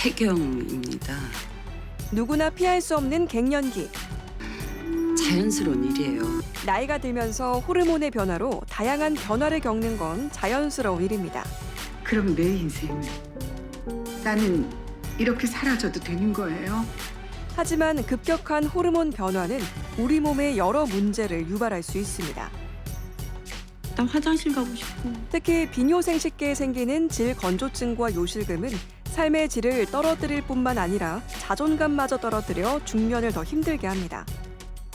폐경입니다. 누구나 피할 수 없는 갱년기. 자연스러운 일이에요. 나이가 들면서 호르몬의 변화로 다양한 변화를 겪는 건 자연스러운 일입니다. 그럼 내 인생은 나는 이렇게 사라져도 되는 거예요? 하지만 급격한 호르몬 변화는 우리 몸에 여러 문제를 유발할 수 있습니다. 나 화장실 가고 싶어. 특히 비뇨생식계에 생기는 질 건조증과 요실금은 삶의 질을 떨어뜨릴 뿐만 아니라 자존감마저 떨어뜨려 중년을 더 힘들게 합니다.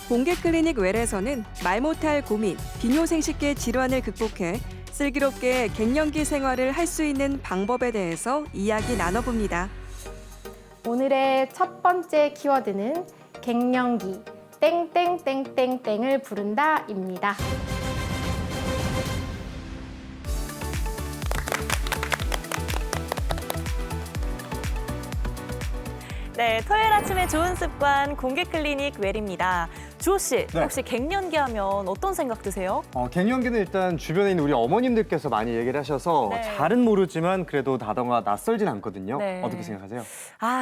공개클리닉 웰에서는 말 못할 고민, 비뇨생식계 질환을 극복해 슬기롭게 갱년기 생활을 할 수 있는 방법에 대해서 이야기 나눠봅니다. 오늘의 첫 번째 키워드는 갱년기 땡땡땡땡땡을 부른다입니다. 네, 토요일 아침의 좋은 습관 공개 클리닉 웰입니다. 주호 씨, 네. 혹시 갱년기 하면 어떤 생각 드세요? 갱년기는 일단 주변에 있는 우리 어머님들께서 많이 얘기를 하셔서 네. 잘은 모르지만 그래도 다정화 낯설진 않거든요. 네. 어떻게 생각하세요?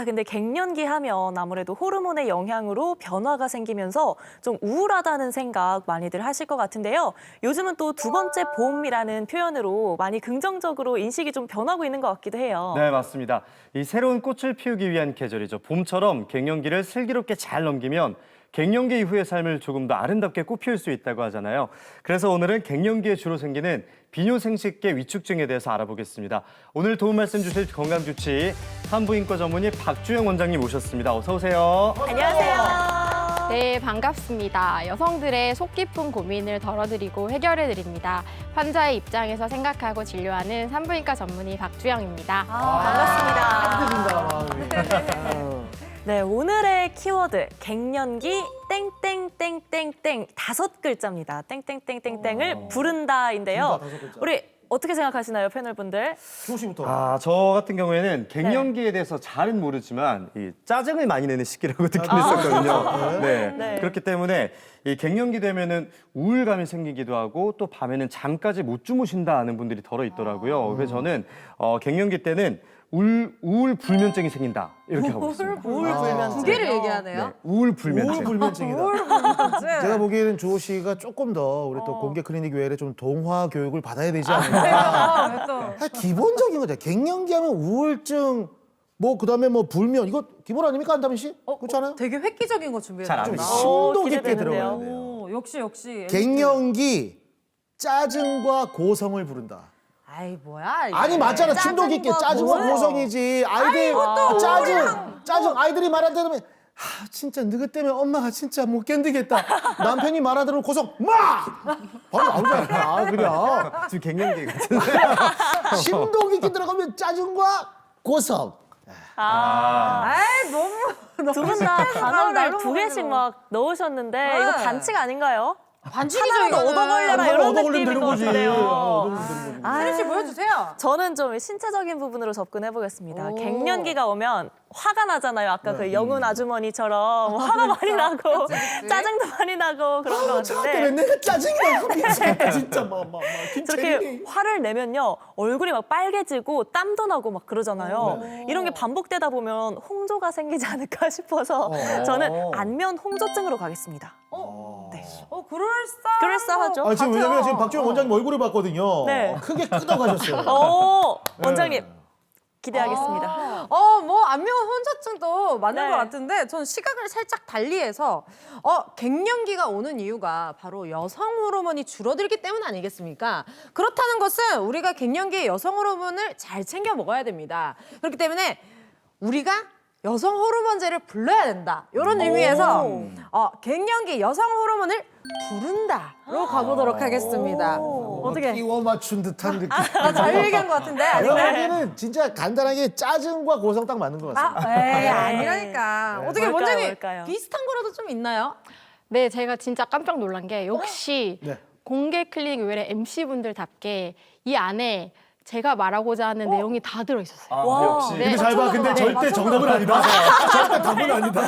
근데 갱년기 하면 아무래도 호르몬의 영향으로 변화가 생기면서 좀 우울하다는 생각 많이들 하실 것 같은데요. 요즘은 또 두 번째 봄이라는 표현으로 많이 긍정적으로 인식이 좀 변하고 있는 것 같기도 해요. 네, 맞습니다. 이 새로운 꽃을 피우기 위한 계절이죠. 봄처럼 갱년기를 슬기롭게 잘 넘기면 갱년기 이후의 삶을 조금 더 아름답게 꽃피울 수 있다고 하잖아요. 그래서 오늘은 갱년기에 주로 생기는 비뇨생식계 위축증에 대해서 알아보겠습니다. 오늘 도움 말씀 주실 건강주치 산부인과 전문의 박주영 원장님 모셨습니다. 어서 오세요. 안녕하세요. 네, 반갑습니다. 여성들의 속 깊은 고민을 덜어드리고 해결해드립니다. 환자의 입장에서 생각하고 진료하는 산부인과 전문의 박주영입니다. 반갑습니다. 네, 오늘의 키워드 갱년기 땡땡땡땡땡 5글자입니다. 땡땡땡땡땡을 부른다인데요. 우리 어떻게 생각하시나요, 패널분들? 저 같은 경우에는 갱년기에 대해서 잘은 모르지만 이 짜증을 많이 내는 시기라고 듣긴 했었거든요. 네. 네. 그렇기 때문에 이 갱년기 되면은 우울감이 생기기도 하고 또 밤에는 잠까지 못 주무신다는 분들이 덜어 있더라고요. 그래서 저는 갱년기 때는 우울 불면증이 생긴다 이렇게 하고 있습니다. 우울 불면증. 두 개를 얘기하네요. 네, 우울 불면증. 우울불면증이다. 제가 보기에는 주호 씨가 조금 더 우리 또 공개 클리닉 외에 좀 동화 교육을 받아야 되지 않을까. 기본적인 거죠. 갱년기 하면 우울증, 뭐 그다음에 뭐 불면 이거 기본 아닙니까 한다민 씨? 그렇지 않아요? 되게 획기적인 거 좀 준비했어요. 심도 깊게 기대되는데요. 들어가야 돼요. 역시. 갱년기 짜증과 고성을 부른다. 아이 뭐야? 이게. 아니 맞잖아. 심도 깊게 짜증과 뭐예요? 고성이지. 아이들 짜증 아이들이 말한다면 진짜 너희 때문에 엄마가 진짜 못 견디겠다. 남편이 말하더라도 고성 바로 나오잖아. 그냥 지금 갱년기 같은데. 심도 깊게 들어가면 짜증과 고성. 아이 너무 두 분 다 단어를 날로 두 개씩 막 넣으셨는데 네. 이거 반칙 아닌가요? 반칙이죠 하나라도 이거는. 얻어걸려라 이런 얻어걸리면 느낌인 되는 것 거지. 같은데요. 얻어걸리면 되는 거지. 혜린 씨 보여주세요. 저는 좀 신체적인 부분으로 접근해 보겠습니다. 오. 갱년기가 오면 화가 나잖아요. 아까 그 영훈 아주머니처럼 화가 많이 나고 짜증도 많이 나고 그런 것 저한테 같은데 맨날 짜증이 나. 진짜 막 저렇게 화를 내면요 얼굴이 막 빨개지고 땀도 나고 막 그러잖아요. 이런 게 반복되다 보면 홍조가 생기지 않을까 싶어서 저는 안면 홍조증으로 가겠습니다. 네. 그럴싸하죠. 지금 왜냐면 지금 박주영 원장님 얼굴을 봤거든요. 네. 크게 끄덕하셨어요. 원장님 기대하겠습니다. 뭐 안면 혼자증도 맞는 네. 것 같은데 전 시각을 살짝 달리해서 갱년기가 오는 이유가 바로 여성 호르몬이 줄어들기 때문 아니겠습니까? 그렇다는 것은 우리가 갱년기에 여성 호르몬을 잘 챙겨 먹어야 됩니다. 그렇기 때문에 우리가 여성 호르몬제를 불러야 된다. 이런 의미에서 갱년기 여성 호르몬을 부른다로 가보도록 하겠습니다. 어떻게? 끼워 맞춘 듯한 느낌. 잘 얘기한 것 같은데 내가 아닌가요? 보기에는 진짜 간단하게 짜증과 고성 딱 맞는 것 같습니다. 에이, 아니라니까. 어떻게 뭘까요, 원장님 뭘까요? 비슷한 거라도 좀 있나요? 네, 제가 진짜 깜짝 놀란 게 역시 네. 공개 클리닉 외래 MC분들답게 이 안에 제가 말하고자 하는 내용이 다 들어있었어요. 와. 네. 근데 잘 봐. 근데 절대 정답은 아니다. 절대 답은 아니다.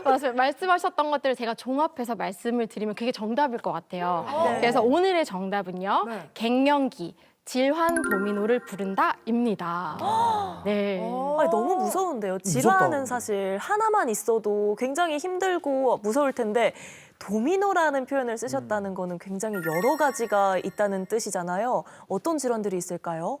맞아요. 말씀하셨던 것들을 제가 종합해서 말씀을 드리면 그게 정답일 것 같아요. 네. 그래서 오늘의 정답은요. 네. 갱년기 질환 도미노를 부른다입니다. 네. 아니, 너무 무서운데요. 질환은 사실 하나만 있어도 굉장히 힘들고 무서울 텐데 도미노라는 표현을 쓰셨다는 거는 굉장히 여러 가지가 있다는 뜻이잖아요. 어떤 질환들이 있을까요?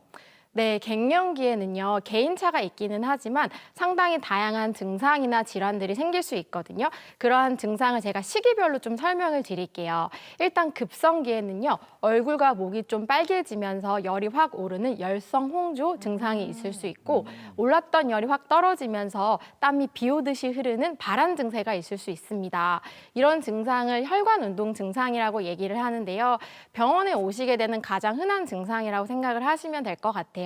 네, 갱년기에는요, 개인차가 있기는 하지만 상당히 다양한 증상이나 질환들이 생길 수 있거든요. 그러한 증상을 제가 시기별로 좀 설명을 드릴게요. 일단 급성기에는요, 얼굴과 목이 좀 빨개지면서 열이 확 오르는 열성 홍조 증상이 있을 수 있고, 올랐던 열이 확 떨어지면서 땀이 비 오듯이 흐르는 발한 증세가 있을 수 있습니다. 이런 증상을 혈관 운동 증상이라고 얘기를 하는데요. 병원에 오시게 되는 가장 흔한 증상이라고 생각을 하시면 될 것 같아요.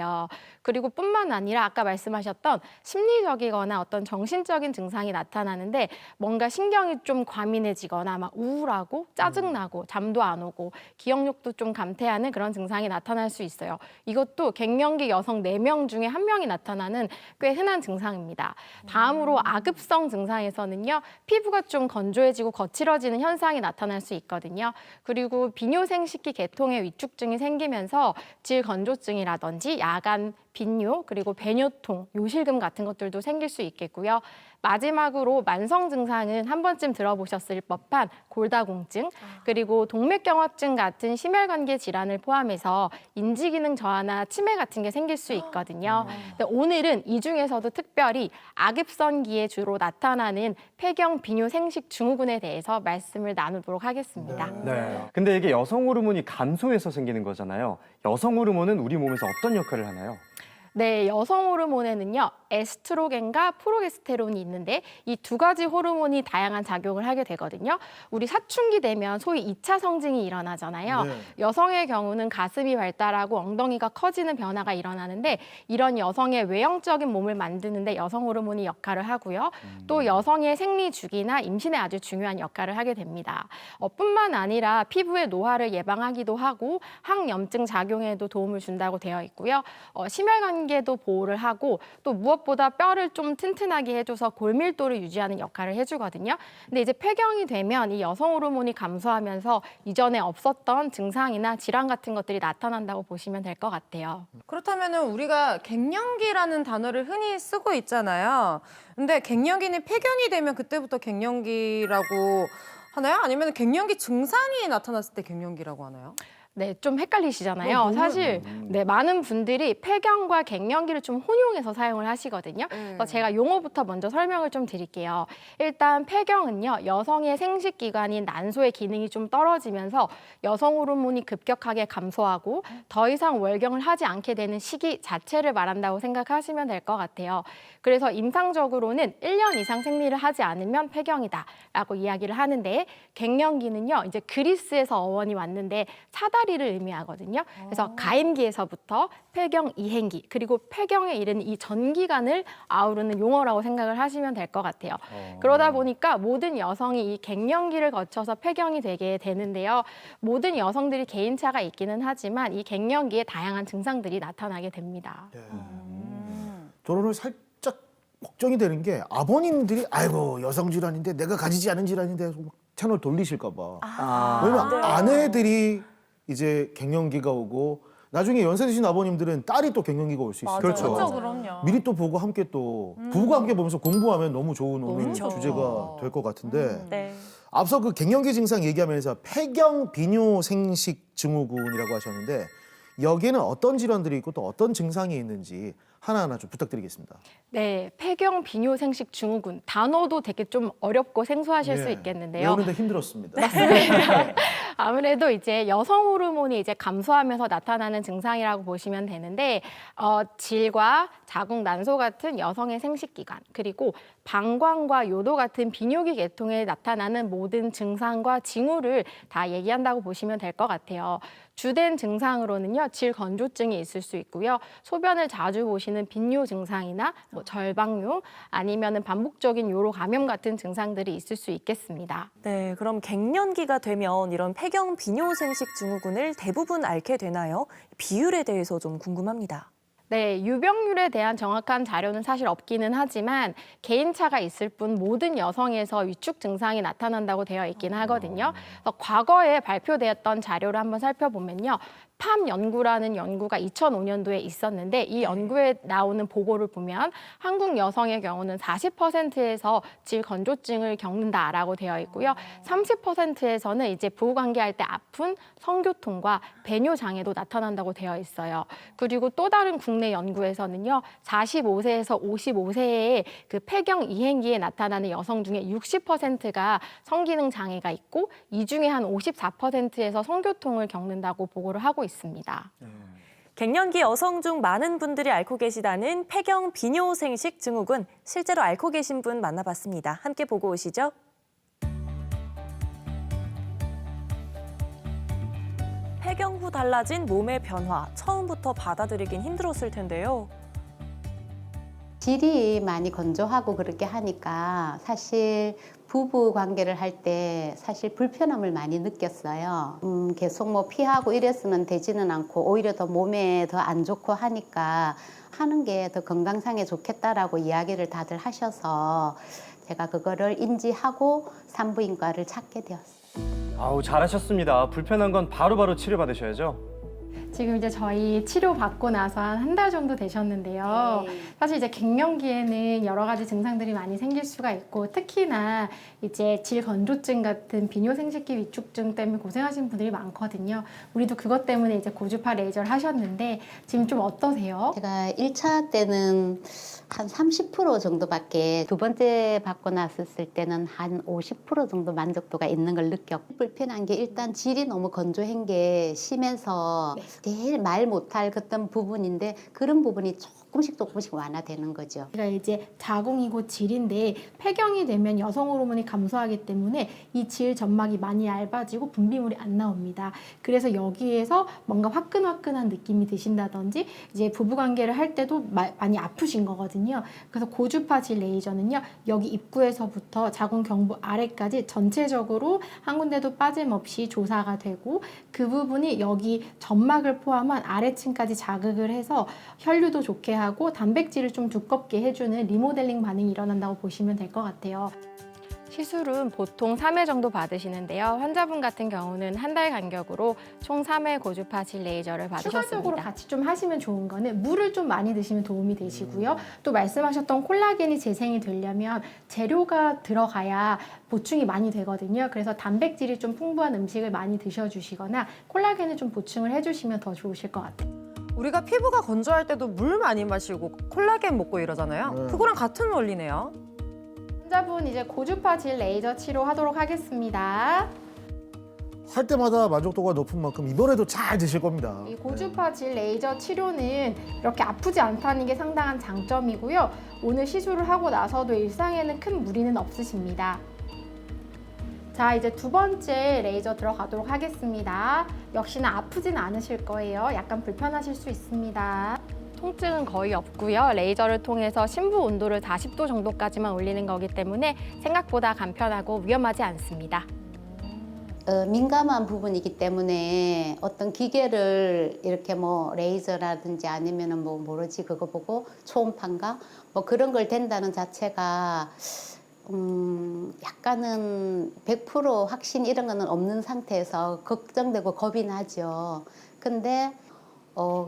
그리고 뿐만 아니라 아까 말씀하셨던 심리적이거나 어떤 정신적인 증상이 나타나는데 뭔가 신경이 좀 과민해지거나 막 우울하고 짜증나고 잠도 안 오고 기억력도 좀 감퇴하는 그런 증상이 나타날 수 있어요. 이것도 갱년기 여성 4명 중에 1명이 나타나는 꽤 흔한 증상입니다. 다음으로 아급성 증상에서는요. 피부가 좀 건조해지고 거칠어지는 현상이 나타날 수 있거든요. 그리고 비뇨생식기 계통의 위축증이 생기면서 질건조증이라든지 야간 빈뇨 그리고 배뇨통, 요실금 같은 것들도 생길 수 있겠고요. 마지막으로 만성 증상은 한 번쯤 들어보셨을 법한 골다공증 그리고 동맥경화증 같은 심혈관계 질환을 포함해서 인지기능 저하나 치매 같은 게 생길 수 있거든요. 근데 오늘은 이 중에서도 특별히 아급성기에 주로 나타나는 폐경 비뇨 생식 증후군에 대해서 말씀을 나누도록 하겠습니다. 네. 근데 이게 여성 호르몬이 감소해서 생기는 거잖아요. 여성 호르몬은 우리 몸에서 어떤 역할을 하나요? 네, 여성 호르몬에는요, 에스트로겐과 프로게스테론이 있는데 이 2가지 호르몬이 다양한 작용을 하게 되거든요. 우리 사춘기 되면 소위 2차 성징이 일어나잖아요. 네. 여성의 경우는 가슴이 발달하고 엉덩이가 커지는 변화가 일어나는데 이런 여성의 외형적인 몸을 만드는데 여성 호르몬이 역할을 하고요. 또 여성의 생리 주기나 임신에 아주 중요한 역할을 하게 됩니다. 뿐만 아니라 피부의 노화를 예방하기도 하고 항염증 작용에도 도움을 준다고 되어 있고요. 심혈관계도 보호를 하고 또 무엇보다 뼈를 좀 튼튼하게 해줘서 골밀도를 유지하는 역할을 해주거든요. 근데 이제 폐경이 되면 이 여성 호르몬이 감소하면서 이전에 없었던 증상이나 질환 같은 것들이 나타난다고 보시면 될 것 같아요. 그렇다면은 우리가 갱년기라는 단어를 흔히 쓰고 있잖아요. 근데 갱년기는 폐경이 되면 그때부터 갱년기라고 하나요? 아니면 갱년기 증상이 나타났을 때 갱년기라고 하나요? 네, 좀 헷갈리시잖아요. 사실 네, 많은 분들이 폐경과 갱년기를 좀 혼용해서 사용을 하시거든요. 그래서 제가 용어부터 먼저 설명을 좀 드릴게요. 일단 폐경은요, 여성의 생식기관인 난소의 기능이 좀 떨어지면서 여성 호르몬이 급격하게 감소하고 더 이상 월경을 하지 않게 되는 시기 자체를 말한다고 생각하시면 될 것 같아요. 그래서 임상적으로는 1년 이상 생리를 하지 않으면 폐경이다라고 이야기를 하는데 갱년기는요, 이제 그리스에서 어원이 왔는데 사다리를 의미하거든요. 그래서 가임기에서부터 폐경 이행기 그리고 폐경에 이르는 이 전기간을 아우르는 용어라고 생각을 하시면 될 것 같아요. 그러다 보니까 모든 여성이 이 갱년기를 거쳐서 폐경이 되게 되는데요. 모든 여성들이 개인차가 있기는 하지만 이 갱년기에 다양한 증상들이 나타나게 됩니다. 저는 오늘 살짝 걱정이 되는 게 아버님들이 아이고 여성 질환인데 내가 가지지 않은 질환인데 막 채널 돌리실까 봐. 왜냐면 아내들이 이제 갱년기가 오고 나중에 연세 드신 아버님들은 딸이 또 갱년기가 올 수 있어요. 그렇죠. 그럼요. 미리 또 보고 함께 또 부부가 함께 보면서 공부하면 너무 좋은 오늘 그렇죠. 주제가 될 것 같은데 네. 앞서 그 갱년기 증상 얘기하면서 폐경 비뇨 생식 증후군이라고 하셨는데 여기에는 어떤 질환들이 있고 또 어떤 증상이 있는지 하나하나 좀 부탁드리겠습니다. 네, 폐경 비뇨 생식 증후군 단어도 되게 좀 어렵고 생소하실 수 있겠는데요. 외우는데 힘들었습니다. 아무래도 이제 여성 호르몬이 이제 감소하면서 나타나는 증상이라고 보시면 되는데 질과 자궁 난소 같은 여성의 생식기관 그리고 방광과 요도 같은 비뇨기 계통에 나타나는 모든 증상과 징후를 다 얘기한다고 보시면 될 것 같아요. 주된 증상으로는요, 질건조증이 있을 수 있고요, 소변을 자주 보시는 빈뇨 증상이나 뭐 절방뇨 아니면은 반복적인 요로 감염 같은 증상들이 있을 수 있겠습니다. 네, 그럼 갱년기가 되면 이런 폐경 비뇨생식 증후군을 대부분 앓게 되나요? 비율에 대해서 좀 궁금합니다. 네, 유병률에 대한 정확한 자료는 사실 없기는 하지만 개인차가 있을 뿐 모든 여성에서 위축 증상이 나타난다고 되어 있긴 하거든요. 그래서 과거에 발표되었던 자료를 한번 살펴보면요. 팜 연구라는 연구가 2005년도에 있었는데 이 연구에 나오는 보고를 보면 한국 여성의 경우는 40%에서 질 건조증을 겪는다라고 되어 있고요. 30%에서는 이제 부부관계할 때 아픈 성교통과 배뇨 장애도 나타난다고 되어 있어요. 그리고 또 다른 국내 연구에서는요. 45세에서 55세의 그 폐경 이행기에 나타나는 여성 중에 60%가 성기능 장애가 있고 이 중에 한 54%에서 성교통을 겪는다고 보고를 하고 있습니다. 갱년기 여성 중 많은 분들이 앓고 계시다는 폐경 비뇨생식 증후군, 실제로 앓고 계신 분 만나봤습니다. 함께 보고 오시죠. 폐경 후 달라진 몸의 변화, 처음부터 받아들이긴 힘들었을 텐데요. 질이 많이 건조하고 그렇게 하니까 사실 부부 관계를 할 때 사실 불편함을 많이 느꼈어요. 계속 뭐 피하고 이래서는 되지는 않고 오히려 더 몸에 더 안 좋고 하니까 하는 게 더 건강상에 좋겠다라고 이야기를 다들 하셔서 제가 그거를 인지하고 산부인과를 찾게 되었어요. 아우, 잘하셨습니다. 불편한 건 바로바로 치료받으셔야죠. 지금 이제 저희 치료 받고 나서 한 달 정도 되셨는데요. 사실 이제 갱년기에는 여러 가지 증상들이 많이 생길 수가 있고 특히나 이제 질 건조증 같은 비뇨생식기 위축증 때문에 고생하시는 분들이 많거든요. 우리도 그것 때문에 이제 고주파 레이저를 하셨는데 지금 좀 어떠세요? 제가 1차 때는 한 30% 정도밖에, 두 번째 받고 났을 때는 한 50% 정도 만족도가 있는 걸 느꼈고, 불편한 게 일단 질이 너무 건조한 게 심해서 제일 말 못할 그런 부분인데 그런 부분이 조금씩 완화되는 거죠. 그러니까 이제 자궁이고 질인데 폐경이 되면 여성 호르몬이 감소하기 때문에 이 질 점막이 많이 얇아지고 분비물이 안 나옵니다. 그래서 여기에서 뭔가 화끈화끈한 느낌이 드신다든지 이제 부부관계를 할 때도 많이 아프신 거거든요. 그래서 고주파 질 레이저는요. 여기 입구에서부터 자궁 경부 아래까지 전체적으로 한 군데도 빠짐없이 조사가 되고 그 부분이 여기 점막을 포함한 아래층까지 자극을 해서 혈류도 좋게 하고 단백질을 좀 두껍게 해주는 리모델링 반응이 일어난다고 보시면 될 것 같아요. 시술은 보통 3회 정도 받으시는데요. 환자분 같은 경우는 한 달 간격으로 총 3회 고주파 질 레이저를 받으셨습니다. 추가적으로 같이 좀 하시면 좋은 거는 물을 좀 많이 드시면 도움이 되시고요. 또 말씀하셨던 콜라겐이 재생이 되려면 재료가 들어가야 보충이 많이 되거든요. 그래서 단백질이 좀 풍부한 음식을 많이 드셔주시거나 콜라겐을 좀 보충을 해주시면 더 좋으실 것 같아요. 우리가 피부가 건조할 때도 물 많이 마시고 콜라겐 먹고 이러잖아요. 그거랑 같은 원리네요. 환자분 이제 고주파 질 레이저 치료하도록 하겠습니다. 할 때마다 만족도가 높은 만큼 이번에도 잘 되실 겁니다. 이 고주파 질 레이저 치료는 이렇게 아프지 않다는 게 상당한 장점이고요. 오늘 시술을 하고 나서도 일상에는 큰 무리는 없으십니다. 자, 이제 두 번째 레이저 들어가도록 하겠습니다. 역시나 아프진 않으실 거예요. 약간 불편하실 수 있습니다. 통증은 거의 없고요. 레이저를 통해서 심부 온도를 40도 정도까지만 올리는 거기 때문에 생각보다 간편하고 위험하지 않습니다. 민감한 부분이기 때문에 어떤 기계를 이렇게 뭐 레이저라든지 아니면은 뭐 모르지 그거 보고 초음파인가 뭐 그런 걸 댄다는 자체가 약간은 100% 확신 이런 거는 없는 상태에서 걱정되고 겁이 나죠. 근데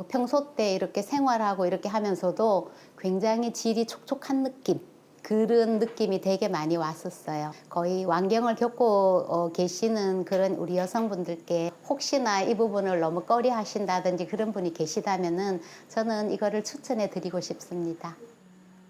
평소 때 이렇게 생활하고 이렇게 하면서도 굉장히 질이 촉촉한 느낌, 그런 느낌이 되게 많이 왔었어요. 거의 완경을 겪고 계시는 그런 우리 여성분들께 혹시나 이 부분을 너무 꺼려 하신다든지 그런 분이 계시다면은 저는 이거를 추천해 드리고 싶습니다.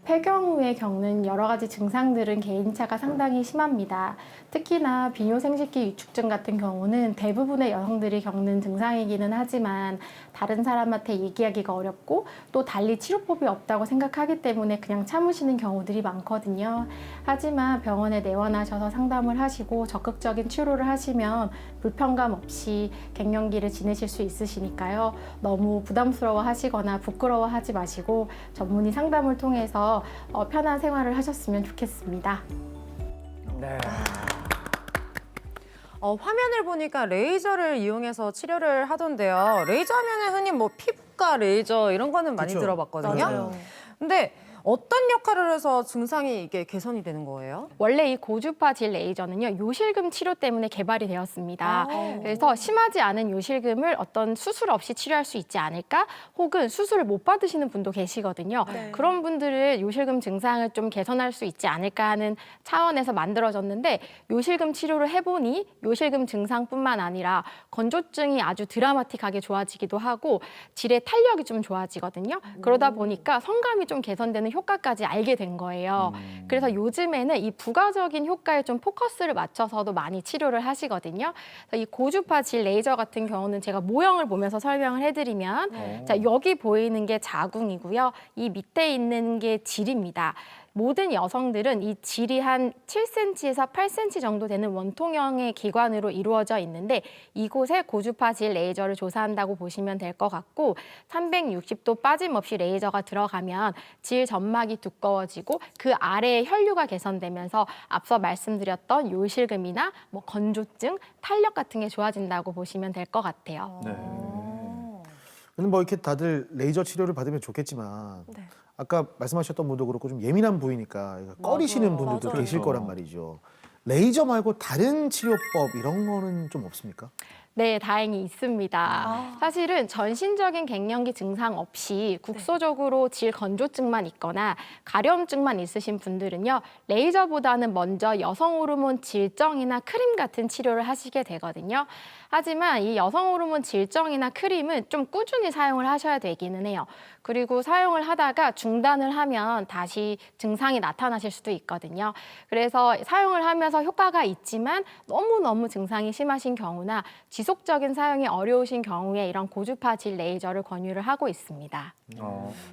폐경 후에 겪는 여러 가지 증상들은 개인차가 상당히 심합니다. 특히나 비뇨생식기 위축증 같은 경우는 대부분의 여성들이 겪는 증상이기는 하지만 다른 사람한테 얘기하기가 어렵고 또 달리 치료법이 없다고 생각하기 때문에 그냥 참으시는 경우들이 많거든요. 하지만 병원에 내원하셔서 상담을 하시고 적극적인 치료를 하시면 불편감 없이 갱년기를 지내실 수 있으시니까요. 너무 부담스러워 하시거나 부끄러워 하지 마시고 전문의 상담을 통해서 편한 생활을 하셨으면 좋겠습니다. 네. 화면을 보니까 레이저를 이용해서 치료를 하던데요. 레이저 하면은 흔히 뭐 피부과 레이저 이런 거는 많이 그쵸. 들어봤거든요. 맞아요. 근데 어떤 역할을 해서 증상이 이게 개선이 되는 거예요? 원래 이 고주파 질 레이저는요, 요실금 치료 때문에 개발이 되었습니다. 그래서 심하지 않은 요실금을 어떤 수술 없이 치료할 수 있지 않을까? 혹은 수술을 못 받으시는 분도 계시거든요. 그런 분들을 요실금 증상을 좀 개선할 수 있지 않을까 하는 차원에서 만들어졌는데, 요실금 치료를 해보니 요실금 증상뿐만 아니라 건조증이 아주 드라마틱하게 좋아지기도 하고 질의 탄력이 좀 좋아지거든요. 그러다 보니까 성감이 좀 개선되는 효과까지 알게 된 거예요. 그래서 요즘에는 이 부가적인 효과에 좀 포커스를 맞춰서도 많이 치료를 하시거든요. 이 고주파 질 레이저 같은 경우는 제가 모형을 보면서 설명을 해드리면, 자, 여기 보이는 게 자궁이고요. 이 밑에 있는 게 질입니다. 모든 여성들은 이 질이 한 7cm에서 8cm 정도 되는 원통형의 기관으로 이루어져 있는데, 이곳에 고주파 질 레이저를 조사한다고 보시면 될 것 같고, 360도 빠짐없이 레이저가 들어가면 질 점막이 두꺼워지고 그 아래에 혈류가 개선되면서 앞서 말씀드렸던 요실금이나 뭐 건조증, 탄력 같은 게 좋아진다고 보시면 될 것 같아요. 네. 근데 뭐 이렇게 다들 레이저 치료를 받으면 좋겠지만 아까 말씀하셨던 분도 그렇고 좀 예민한 부위니까 꺼리시는 분들도 계실 거란 말이죠. 레이저 말고 다른 치료법 이런 거는 좀 없습니까? 네, 다행히 있습니다. 사실은 전신적인 갱년기 증상 없이 국소적으로 질 건조증만 있거나 가려움증만 있으신 분들은요, 레이저보다는 먼저 여성 호르몬 질정이나 크림 같은 치료를 하시게 되거든요. 하지만 이 여성 호르몬 질정이나 크림은 좀 꾸준히 사용을 하셔야 되기는 해요. 그리고 사용을 하다가 중단을 하면 다시 증상이 나타나실 수도 있거든요. 그래서 사용을 하면서 효과가 있지만 너무너무 증상이 심하신 경우나 지속적인 사용이 어려우신 경우에 이런 고주파 질 레이저를 권유를 하고 있습니다.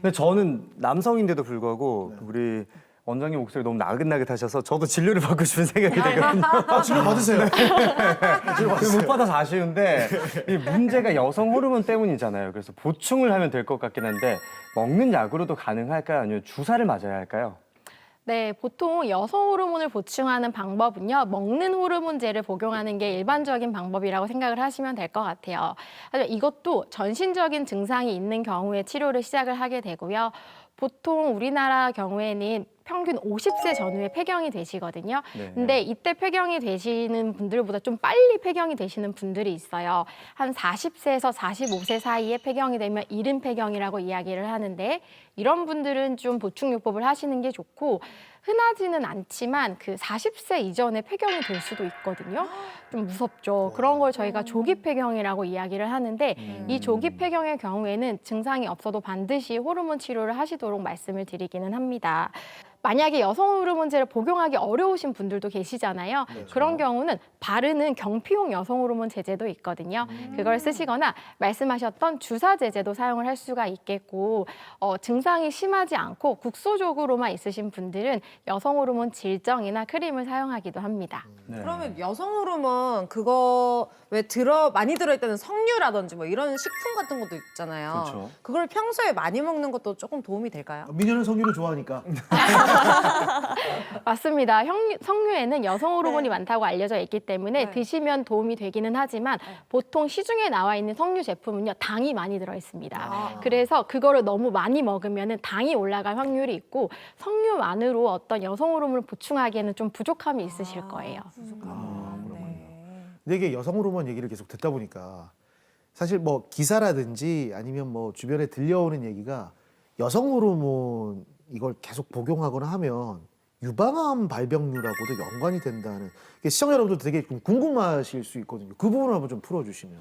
근데 저는 남성인데도 불구하고 우리 원장님 목소리 너무 나긋나긋하셔서 저도 진료를 받고 싶은 생각이 되거든요. 치료 받으세요. 못 받아서 아쉬운데 이 문제가 여성 호르몬 때문이잖아요. 그래서 보충을 하면 될 것 같긴 한데 먹는 약으로도 가능할까요? 아니면 주사를 맞아야 할까요? 네, 보통 여성 호르몬을 보충하는 방법은요, 먹는 호르몬제를 복용하는 게 일반적인 방법이라고 생각을 하시면 될 것 같아요. 하지만 이것도 전신적인 증상이 있는 경우에 치료를 시작을 하게 되고요. 보통 우리나라 경우에는 평균 50세 전후에 폐경이 되시거든요. 근데 이때 폐경이 되시는 분들보다 좀 빨리 폐경이 되시는 분들이 있어요. 한 40세에서 45세 사이에 폐경이 되면 이른 폐경이라고 이야기를 하는데, 이런 분들은 좀 보충요법을 하시는 게 좋고, 흔하지는 않지만 그 40세 이전에 폐경이 될 수도 있거든요. 좀 무섭죠. 그런 걸 저희가 조기 폐경이라고 이야기를 하는데, 이 조기 폐경의 경우에는 증상이 없어도 반드시 호르몬 치료를 하시도록 말씀을 드리기는 합니다. 만약에 여성 호르몬제를 복용하기 어려우신 분들도 계시잖아요. 그런 경우는 바르는 경피용 여성 호르몬 제제도 있거든요. 그걸 쓰시거나 말씀하셨던 주사 제제도 사용을 할 수가 있겠고, 증상이 심하지 않고 국소적으로만 있으신 분들은 여성 호르몬 질정이나 크림을 사용하기도 합니다. 그러면 여성 호르몬 그거 왜 많이 들어있다는 석류라든지 뭐 이런 식품 같은 것도 있잖아요. 그렇죠. 그걸 평소에 많이 먹는 것도 조금 도움이 될까요? 민현은 석류를 좋아하니까. 맞습니다. 석류에는 여성 호르몬이 많다고 알려져 있기 때문에 드시면 도움이 되기는 하지만 보통 시중에 나와 있는 석류 제품은요, 당이 많이 들어 있습니다. 그래서 그거를 너무 많이 먹으면 당이 올라갈 확률이 있고, 석류만으로 어떤 여성 호르몬을 보충하기에는 좀 부족함이 있으실 거예요. 근데 이게 여성 호르몬 얘기를 계속 듣다 보니까 사실 뭐 기사라든지 아니면 뭐 주변에 들려오는 얘기가 여성 호르몬 이걸 계속 복용하거나 하면 유방암 발병률하고도 연관이 된다는 게 시청자 여러분들 되게 좀 궁금하실 수 있거든요. 그 부분을 한번 좀 풀어주시면.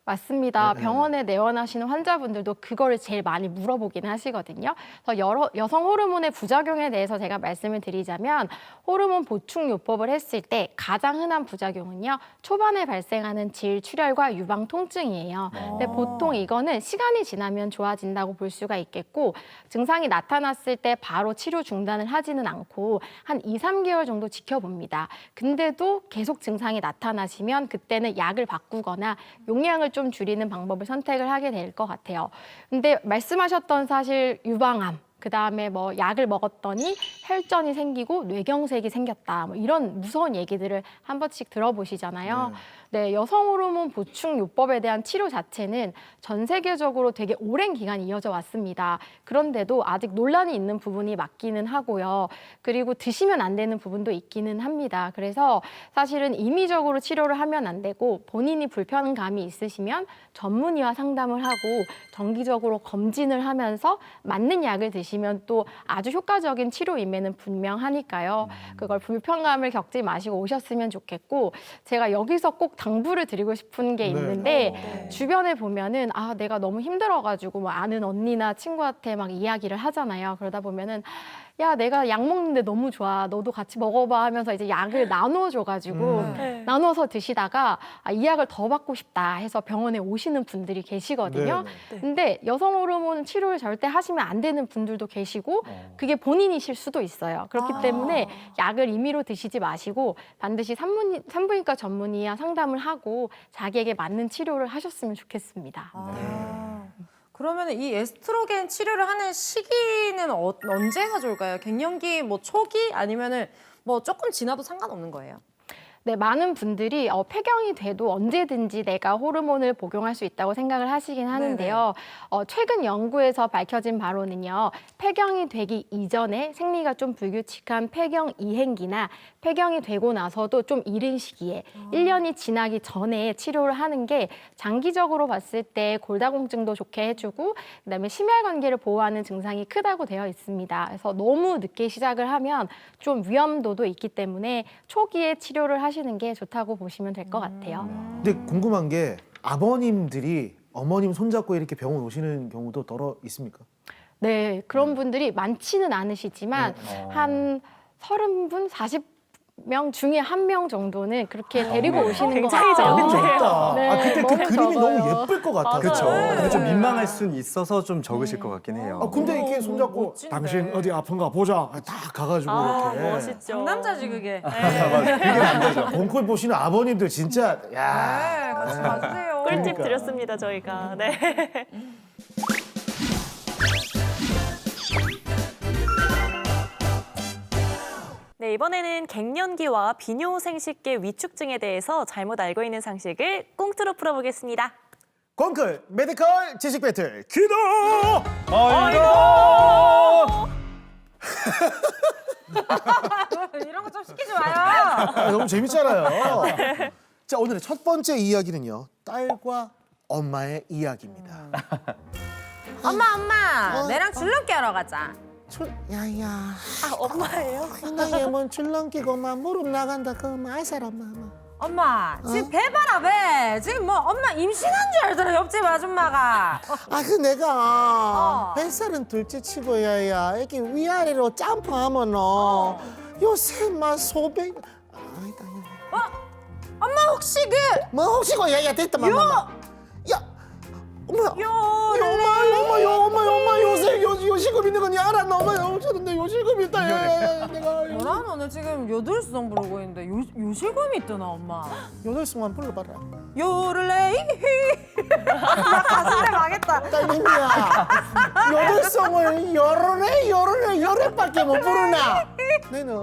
맞습니다. 병원에 내원하시는 환자분들도 그거를 제일 많이 물어보긴 하시거든요. 그래서 여성 호르몬의 부작용에 대해서 제가 말씀을 드리자면, 호르몬 보충 요법을 했을 때 가장 흔한 부작용은요, 초반에 발생하는 질 출혈과 유방 통증이에요. 근데 보통 이거는 시간이 지나면 좋아진다고 볼 수가 있겠고, 증상이 나타났을 때 바로 치료 중단을 하지는 않고 한 2, 3개월 정도 지켜봅니다. 근데도 계속 증상이 나타나시면 그때는 약을 바꾸거나 용량을 좀 줄이는 방법을 선택을 하게 될 것 같아요. 근데 말씀하셨던 사실 유방암, 그다음에 뭐 약을 먹었더니 혈전이 생기고 뇌경색이 생겼다. 뭐 이런 무서운 얘기들을 한 번씩 들어보시잖아요. 네, 여성 호르몬 보충 요법에 대한 치료 자체는 전 세계적으로 되게 오랜 기간이 이어져 왔습니다. 그런데도 아직 논란이 있는 부분이 맞기는 하고요. 그리고 드시면 안 되는 부분도 있기는 합니다. 그래서 사실은 임의적으로 치료를 하면 안 되고 본인이 불편감이 있으시면 전문의와 상담을 하고 정기적으로 검진을 하면서 맞는 약을 드시면 또 아주 효과적인 치료임에는 분명하니까요. 그걸 불편감을 겪지 마시고 오셨으면 좋겠고, 제가 여기서 꼭 당부를 드리고 싶은 게 있는데 주변에 보면은 아 내가 너무 힘들어가지고 뭐 아는 언니나 친구한테 막 이야기를 하잖아요. 그러다 보면은 야 내가 약 먹는데 너무 좋아 너도 같이 먹어봐 하면서 이제 약을 나눠줘가지고 나눠서 드시다가 아, 이 약을 더 받고 싶다 해서 병원에 오시는 분들이 계시거든요. 근데 여성 호르몬 치료를 절대 하시면 안 되는 분들도 계시고 그게 본인이실 수도 있어요. 그렇기 때문에 약을 임의로 드시지 마시고 반드시 산부인과 전문의와 상담을 하고 자기에게 맞는 치료를 하셨으면 좋겠습니다. 그러면 이 에스트로겐 치료를 하는 시기는 언제가 좋을까요? 갱년기 뭐 초기 아니면은 뭐 조금 지나도 상관없는 거예요? 네, 많은 분들이 폐경이 돼도 언제든지 내가 호르몬을 복용할 수 있다고 생각을 하시긴 하는데요. 최근 연구에서 밝혀진 바로는요. 폐경이 되기 이전에 생리가 좀 불규칙한 폐경 이행기나 폐경이 되고 나서도 좀 이른 시기에 1년이 지나기 전에 치료를 하는 게 장기적으로 봤을 때 골다공증도 좋게 해주고 그다음에 심혈관계를 보호하는 증상이 크다고 되어 있습니다. 그래서 너무 늦게 시작을 하면 좀 위험도도 있기 때문에 초기에 치료를 하시는 게 좋다고 보시면 될 것 같아요. 근데 궁금한 게 아버님들이 어머님 손잡고 이렇게 병원 오시는 경우도 더러 있습니까? 네, 그런 분들이 많지는 않으시지만 한 30분, 40명 중에 1명 정도는 그렇게 데리고 오시는 것 굉장히 같아요. 적다. 네, 아 그때 그 너무 그림이 적어요. 너무 예쁠 것 같아서. 그렇죠. 네. 좀 민망할 수는 있어서 좀 적으실 것 같긴 해요. 아 근데 이렇게 손잡고 멋진데. 당신 어디 아픈가 보자 딱 가가지고 이렇게. 멋있죠. 남자지 그게. 그게 안 되죠. 본콜 보시는 아버님들 진짜 야. 네, 같이 봐주세요. 꿀팁 그러니까. 드렸습니다 저희가. 네. 네, 이번에는 갱년기와 비뇨생식계 위축증에 대해서 잘못 알고 있는 상식을 꽁트로 풀어보겠습니다. 건클 메디컬 지식 배틀 기도. 이런 거 좀 시키지 마요. 아, 너무 재밌잖아요. 자 오늘의 첫 번째 이야기는요 딸과 엄마의 이야기입니다. 엄마, 내랑 줄넘기 하러 가자. 야야. 아, 엄마예요? 나게 뭔 줄넘기고만 무릎 나간다 그만 알 사람 마마. 엄마, 지금 배 봐라 배. 지금 뭐 엄마 임신한 줄 알더라 옆집 아줌마가. 아 그 내가 뱃살은 둘째 치고 야야 이렇게 위아래로 점프하면은 요새만 소변 아니다 엄마 혹시 그 뭐 혹시 그 야야 됐다 마마 야 엄마 엄마 요새 요실금 있는 건 알았나 엄마 저런데 요실금 있다 야야 내가 뭐라 너는 지금 요들송 부르고 있는데 요실금이 있더나 엄마. 요들송만 불러봐라 요를레이 나 가슴에 망했다. 딸님이야 요들송을 요래밖에 못 부르나 내는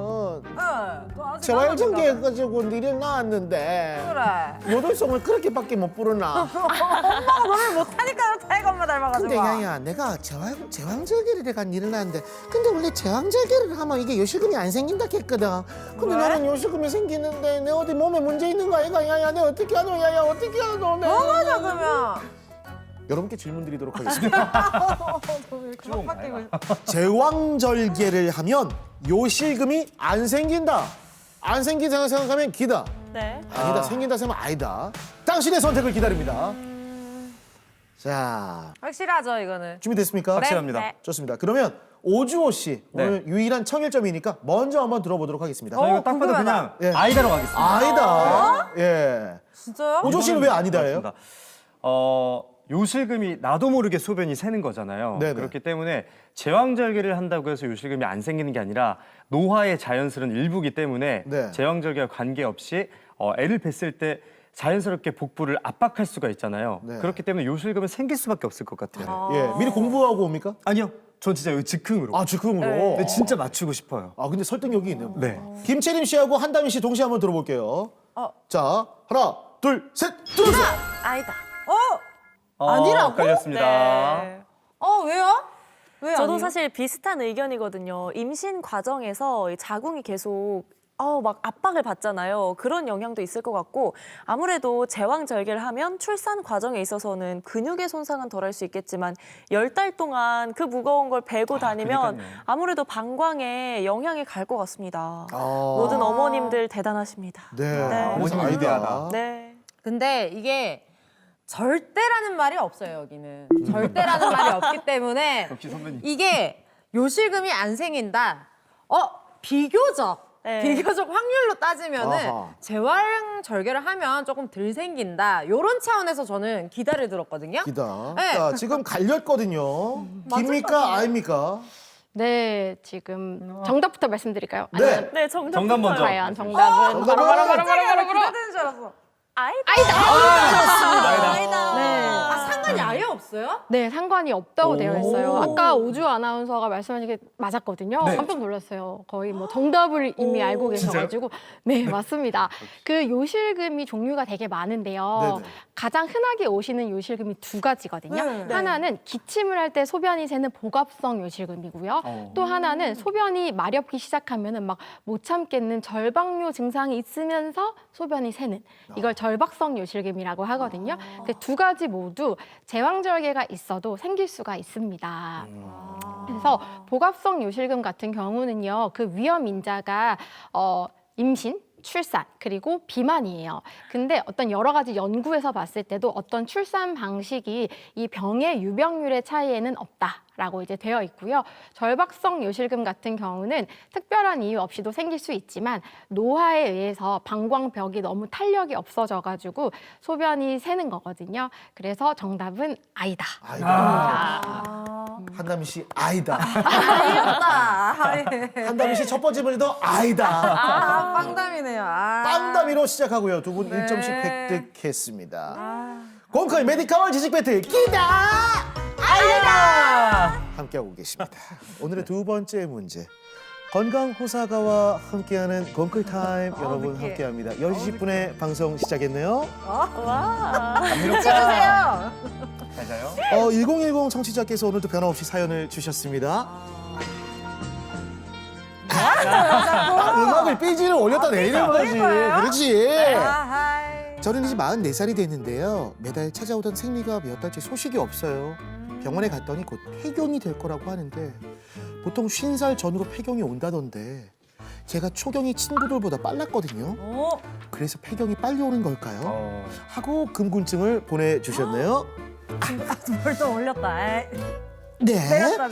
재활전기 해가지고 니를 낳았는데 그래. 요들송을 그렇게밖에 못 부르나 엄마가 노래를 못하니까 타이거 엄마 닮아가지고. 근데 야야 내가 제왕절개를 해가 니를 낳았는데 근데 원래 제왕절개를 하면 이게 요실금이 안 생긴다 했거든 근데 왜? 나는 요실금이 생기는데 내 어디 몸에 문제 있는 거 아이가 야야 내가 어떻게 하노 야야 어떻게 하노 넘어져 그러면. 여러분께 질문 드리도록 하겠습니다 제왕절개를 하면 요실금이 안 생긴다 안 생긴다고 생각하면 기다 네. 아니다 생긴다 생각하면 아니다 당신의 선택을 기다립니다 자 확실하죠 이거는. 준비됐습니까? 확실합니다. 네. 좋습니다. 그러면 오주호 씨 오늘 유일한 청일점이니까 먼저 한번 들어보도록 하겠습니다. 저 이거 딱 봐도 궁금하다. 그냥 예. 아이다로 가겠습니다. 아니다. 예. 진짜요? 오주호 씨는 왜 아니다예요? 맞습니다. 요실금이 나도 모르게 소변이 새는 거잖아요. 네네. 그렇기 때문에 제왕절개를 한다고 해서 요실금이 안 생기는 게 아니라 노화의 자연스러운 일부기 때문에 네. 제왕절개와 관계없이 애를 뱄을 때 자연스럽게 복부를 압박할 수가 있잖아요. 네. 그렇기 때문에 요실금은 생길 수밖에 없을 것 같아요. 예. 미리 공부하고 옵니까? 아니요. 전 진짜 이거 즉흥으로. 아, 즉흥으로. 근데 진짜 맞추고 싶어요. 아, 근데 설득력이 있네요. 네. 김채림 씨하고 한다미 씨 동시에 한번 들어볼게요. 자, 하나, 둘, 셋, 들어주세요. 아니다. 아니라고? 걸렸습니다. 네. 왜요? 왜 저도 아니에요? 사실 비슷한 의견이거든요. 임신 과정에서 이 자궁이 계속 막 압박을 받잖아요. 그런 영향도 있을 것 같고 아무래도 제왕절개를 하면 출산 과정에 있어서는 근육의 손상은 덜할 수 있겠지만 10달 동안 그 무거운 걸 베고 다니면 그러니까요. 아무래도 방광에 영향이 갈 것 같습니다. 아. 모든 어머님들 대단하십니다. 네. 네. 그래서 어머님 아이디어다. 위대하다. 네. 근데 이게 절대라는 말이 없어요, 여기는. 절대라는 말이 없기 때문에 역시 선배님. 이게 요실금이 안 생긴다. 비교적 확률로 따지면은 아하. 제왕절개를 하면 조금 덜 생긴다. 요런 차원에서 저는 기다를 들었거든요. 기다. 네. 자, 지금 갈렸거든요. 깁니까? 아닙니까? 네, 지금 정답부터 말씀드릴까요? 네. 아니면 네, 정답 먼저. 과연 정답은 정답은? 기다리는 줄 알았어. 아니다. 네. 상관이 아예 없어요? 네, 상관이 없다고 되어 있어요. 아까 오주 아나운서가 말씀하신 게 맞았거든요. 네. 깜짝 놀랐어요. 거의 뭐 정답을 이미 알고 계셔가지고. 네, 맞습니다. 그 요실금이 종류가 되게 많은데요. 네네. 가장 흔하게 오시는 요실금이 두 가지거든요. 네. 하나는 기침을 할 때 소변이 새는 복압성 요실금이고요. 또 하나는 소변이 마렵기 시작하면은 막 못 참겠는 절박뇨 증상이 있으면서 소변이 새는 이걸 절박성 요실금이라고 하거든요. 그 두 가지 모두 제왕절개가 있어도 생길 수가 있습니다. 그래서 복압성 요실금 같은 경우는요, 그 위험 인자가 임신, 출산, 그리고 비만이에요. 근데 어떤 여러 가지 연구에서 봤을 때도 어떤 출산 방식이 이 병의 유병률의 차이에는 없다라고 이제 되어 있고요. 절박성 요실금 같은 경우는 특별한 이유 없이도 생길 수 있지만 노화에 의해서 방광벽이 너무 탄력이 없어져가지고 소변이 새는 거거든요. 그래서 정답은 아이다. 한다미 씨 아이다. 아이였다. 한다미 씨 첫 번째 문제도 아이다. 빵담이네요. 빵담이로 시작하고요. 두 분 네. 1점씩 획득했습니다. 공커의 메디카월 지식 배틀 기다 아이다 함께하고 계십니다. 오늘의 두 번째 문제. 건강 호사가와 함께하는 건클 타임 여러분 함께합니다. 10시 10분에 방송 시작했네요. 해주세요. 잘 자요. 1010 청취자께서 오늘도 변함없이 사연을 주셨습니다. 음악을 삐지를 올렸다 내리는 거지. 그렇지. 저는 이제 44살이 됐는데요. 매달 찾아오던 생리가 몇 달째 소식이 없어요. 병원에 갔더니 곧 폐경이 될 거라고 하는데 보통 50살 전후로 폐경이 온다던데 제가 초경이 친구들보다 빨랐거든요. 그래서 폐경이 빨리 오는 걸까요? 하고 궁금증을 보내주셨네요. 벌써 올렸다. 네. 내렸다.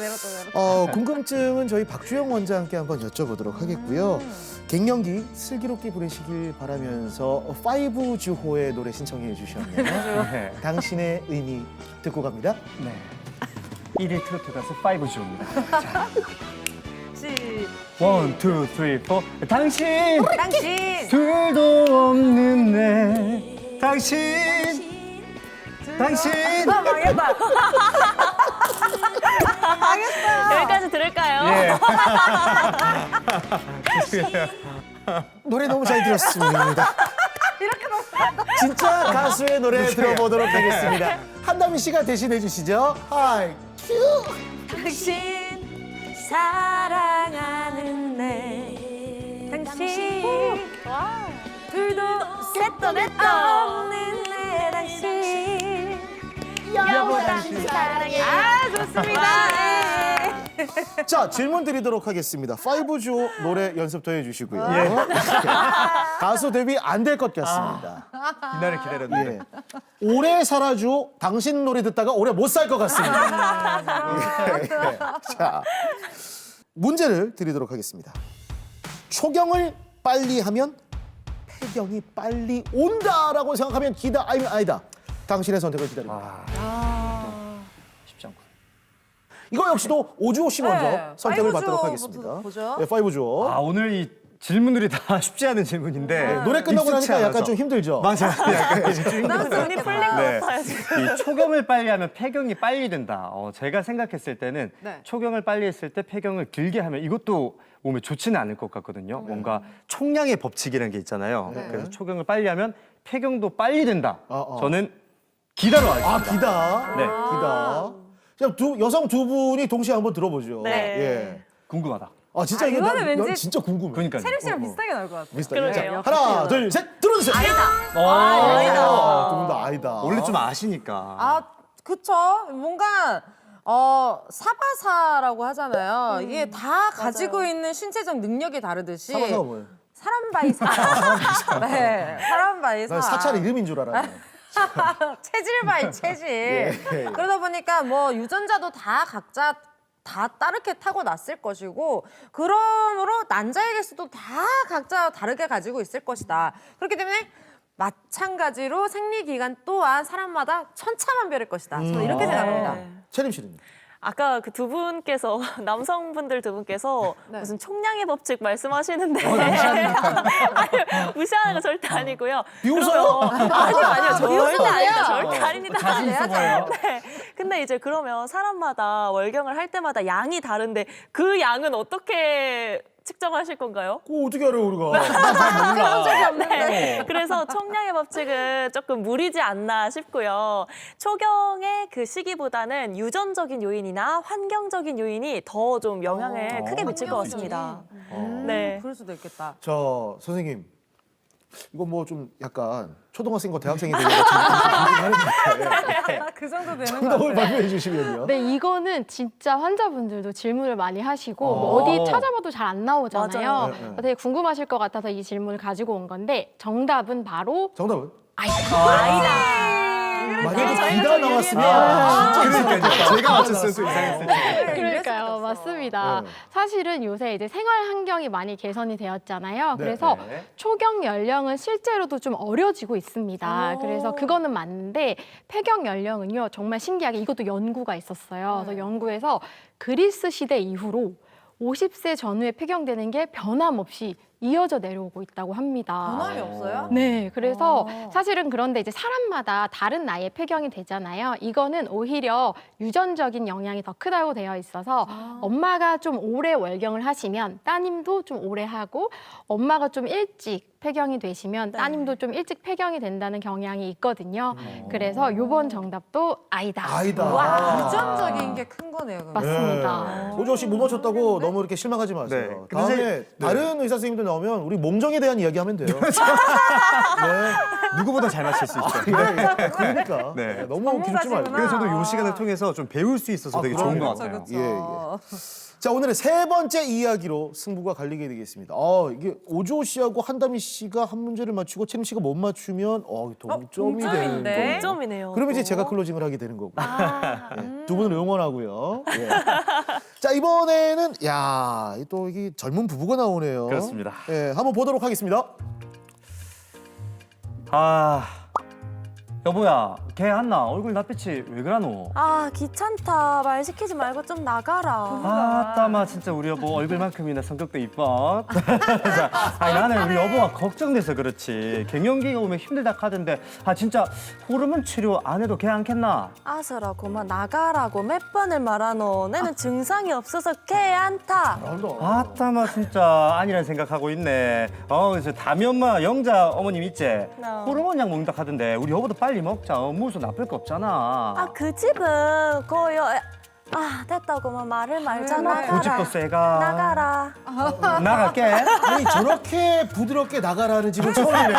궁금증은 저희 박주영 원장님께 한번 여쭤보도록 하겠고요. 갱년기 슬기롭게 보내시길 바라면서 5주호의 노래 신청해 주셨네요. 네. 당신의 의미 듣고 갑니다. 네. 1위 트로트 가수 5주입니다. 자. 1, 2, 3, 4. 당신 둘도 없는 내 당신 망했다. 여기까지 들을까요? 예. 노래 너무 잘 들었습니다. 진짜 가수의 노래 들어보도록 하겠습니다. 한다미 씨가 대신해 주시죠. 하이 큐. 당신 사랑하는 내 당신 둘도 셋도 넷도 없는 내 당신 여보 당신 사랑해. 좋습니다. 자, 질문 드리도록 하겠습니다. 5주 노래 연습 더 해주시고요. 가수 데뷔 안 될 것 같습니다. 이날을 기다렸는데. 예. 오래 살아줘 당신 노래 듣다가 오래 못 살 것 같습니다. 자, 문제를 드리도록 하겠습니다. 초경을 빨리 하면 폐경이 빨리 온다라고 생각하면 기다 아니면 아니다. 당신의 선택을 기다립니다. 쉽지 않고. 이거 역시도 오주호 씨 먼저 네, 선택을 5주호 받도록 하겠습니다. 보죠. 네, 5주호. 오늘 이 질문들이 다 쉽지 않은 질문인데 노래 끝나고 익숙치 나니까 약간 않아서. 좀 힘들죠. 맞아요. 약간 이제 좀 눈이 풀린 것 네. 같아요. 지금. 이 초경을 빨리 하면 폐경이 빨리 된다. 제가 생각했을 때는 네. 초경을 빨리 했을 때 폐경을 길게 하면 이것도 몸에 좋지는 않을 것 같거든요. 뭔가 총량의 법칙이라는 게 있잖아요. 네. 그래서 초경을 빨리 하면 폐경도 빨리 된다. 어. 저는 기다로 하겠습니다. 아, 기다. 네. 기다. 그럼 여성 두 분이 동시에 한번 들어보죠. 네. 예. 궁금하다. 아, 진짜 이거 이거는 난 왠지 진짜 궁금해. 그러니까요. 채림 씨랑 비슷하게 나올 것 같아요. 비슷하게. 자, 그러게요. 하나, 둘, 셋, 들어주세요. 아니다. 두분 다 아이다. 원래 좀 아시니까. 아, 그쵸. 뭔가 사바사라고 하잖아요. 이게 다 가지고 있는 신체적 능력이 다르듯이 사바사가 뭐예요? 사람 바이 사. 네, 사람 바이 사. 난 사찰 이름인 줄 알았네. 체질 바이 체질. 예. 그러다 보니까 뭐 유전자도 다 각자 다 다르게 타고났을 것이고 그러므로 난자의 개수도 다 각자 다르게 가지고 있을 것이다. 그렇기 때문에 마찬가지로 생리 기간 또한 사람마다 천차만별일 것이다. 저는 이렇게 생각합니다. 채림 씨는요? 아까 그 두 분께서 남성분들 두 분께서 네. 무슨 총량의 법칙 말씀하시는데 아니요, 무시하는 거 절대 아니고요. 비웃어요? 아니요, 절대 비웃으면 아닙니다. 안 돼요. 절대 아닙니다. 자신 있어 보여요. 네. 근데 이제 그러면 사람마다 월경을 할 때마다 양이 다른데 그 양은 어떻게 측정하실 건가요? 그거 어떻게 알아요, 우리가? 해본 적이 없는데. 네. 그래서 총량의 법칙은 조금 무리지 않나 싶고요. 초경의 그 시기보다는 유전적인 요인이나 환경적인 요인이 더 좀 영향을 크게 미칠 것 같습니다. 네. 그럴 수도 있겠다. 자, 선생님. 이거 뭐 좀 약간 초등학생과 대학생이 되는 것처럼 그 정도 되는 거 정답을 발표해 주시면요. 네, 이거는 진짜 환자분들도 질문을 많이 하시고 뭐 어디 찾아봐도 잘 안 나오잖아요. 맞아요. 네, 네. 되게 궁금하실 것 같아서 이 질문을 가지고 온 건데 정답은 바로 정답은? 아니다. 만약에 기다 나왔으면 그러니까요. 제가 맞췄으면 또 이상했을 텐데. 그러니까요, 맞습니다. 네. 사실은 요새 이제 생활 환경이 많이 개선이 되었잖아요. 네, 그래서 네. 초경 연령은 실제로도 좀 어려지고 있습니다. 그래서 그거는 맞는데 폐경 연령은요 정말 신기하게 이것도 연구가 있었어요. 그래서 연구에서 그리스 시대 이후로 50세 전후에 폐경되는 게 변함없이 이어져 내려오고 있다고 합니다. 변함이 없어요? 네, 그래서 사실은 그런데 이제 사람마다 다른 나이에 폐경이 되잖아요. 이거는 오히려 유전적인 영향이 더 크다고 되어 있어서 엄마가 좀 오래 월경을 하시면 따님도 좀 오래 하고 엄마가 좀 일찍 폐경이 되시면 따님도 좀 일찍 폐경이 된다는 경향이 있거든요. 그래서 요번 정답도 아이다. 아이다. 와, 유전적인 게 큰 거네요. 그럼. 맞습니다. 오주호 씨 못 맞췄다고 너무 이렇게 실망하지 마세요. 네. 다음에 근데 다른 의사 선생님들 나오면 우리 몽정에 대한 이야기 하면 돼요. 네. 누구보다 잘 맞힐 수 있죠. 그러니까. 네. 네, 너무 기죽지 말고. 그래서 저도 이 시간을 통해서 좀 배울 수 있어서 되게 좋은 것 같아요. 예, 예. 자, 오늘의 세 번째 이야기로 승부가 갈리게 되겠습니다. 이게 오주호 씨하고 한다미 씨가 한 문제를 맞추고 채림 씨가 못 맞추면 동점이 되는 동점인데? 거예요. 동점이네요. 그러면 이제 또. 제가 클로징을 하게 되는 거고. 두 분을 응원하고요. 예. 자, 이번에는 또 이게 젊은 부부가 나오네요. 그렇습니다. 예, 한번 보도록 하겠습니다. 여보야, 걔 안나 얼굴 낯빛이 왜 그러노? 아, 귀찮다. 말 시키지 말고 좀 나가라. 따마 진짜 우리 여보 얼굴만큼이나 성격도 이뻐. 자, 나는 우리 여보가 걱정돼서 그렇지. 갱년기가 오면 힘들다 하던데 진짜 호르몬 치료 안 해도 괜찮겠나? 아서라 그만 나가라고 몇 번을 말하노. 내는 증상이 없어서 걔안타. 따마 진짜 아니란 생각하고 있네. 그래서 담이 엄마 영자 어머님 있지? 호르몬 약 먹는다 하던데 우리 여보도 빨리 먹자. 무슨 나쁠 거 없잖아. 그 집은 거요. 됐다고만 말을 말잖아. 고집도 세가. 나가라. 나갈게. 아니, 저렇게 부드럽게 나가라는 집은 처음이네.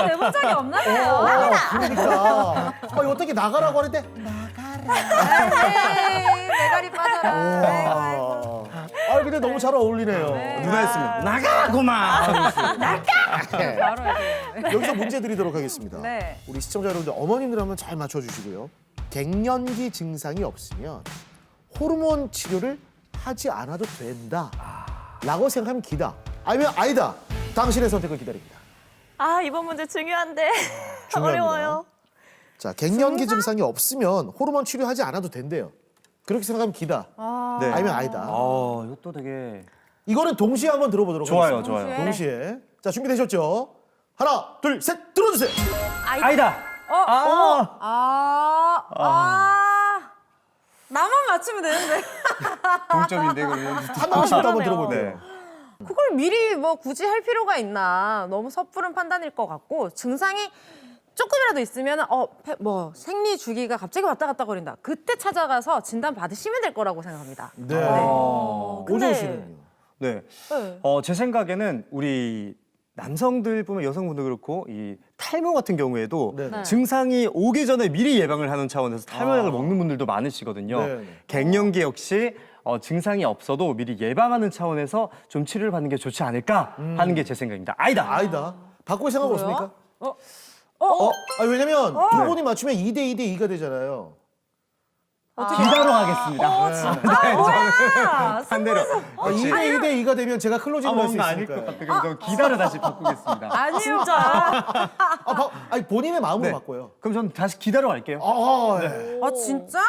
내본 적이 없나 봐요. 그러니까. 어떻게 나가라고 하는데 에이, 메가리 빠져라. 근데 너무 잘 어울리네요. 누가 했으면 나가구만. 바로 이제. 여기서 문제 드리도록 하겠습니다. 네. 우리 시청자 여러분들 어머님들 한번 잘 맞춰주시고요. 갱년기 증상이 없으면 호르몬 치료를 하지 않아도 된다 라고 생각하면 기다, 아니면 아니다. 당신의 선택을 기다립니다. 이번 문제 중요한데. 중요합니다. 어려워요. 자, 갱년기 증상이 없으면 호르몬 치료하지 않아도 된대요. 그렇게 생각하면 기다, 네. 아니면 아니다. 이것도 되게 이거는 동시에 한번 들어보도록 좋아요, 하겠습니다. 좋아요. 동시에. 자, 준비되셨죠? 하나, 둘, 셋, 들어주세요. 아이다. 나만 맞추면 되는데. 동점인데 그러면. 한 명씩 한번 그러네요. 들어볼게요. 그걸 미리 뭐 굳이 할 필요가 있나. 너무 섣부른 판단일 것 같고 증상이 조금이라도 있으면 뭐 생리 주기가 갑자기 왔다 갔다 거린다. 그때 찾아가서 진단 받으시면 될 거라고 생각합니다. 네. 근데- 오정 씨는요? 네. 네. 제 생각에는 우리 남성들뿐만 여성분도 그렇고 이 탈모 같은 경우에도 네. 증상이 오기 전에 미리 예방을 하는 차원에서 탈모약을 먹는 분들도 많으시거든요. 네. 갱년기 역시 증상이 없어도 미리 예방하는 차원에서 좀 치료를 받는 게 좋지 않을까 하는 게 제 생각입니다. 아이다. 아니다. 바꿀 생각 뭐요? 없습니까? 왜냐면 두 분이 맞추면 2대 2대 2가 되잖아요. 기다로 하겠습니다. 뭐야? 반대로. 2대 2대 2가 되면 제가 클로징을 할 수 뭔가 아닐 것 있으니까. 같아요. 그럼 기다를 다시 바꾸겠습니다. 아니요. 진짜. 아니 본인의 마음으로 네. 바꿔요. 그럼 저는 다시 기다로 갈게요. 네. 아 진짜?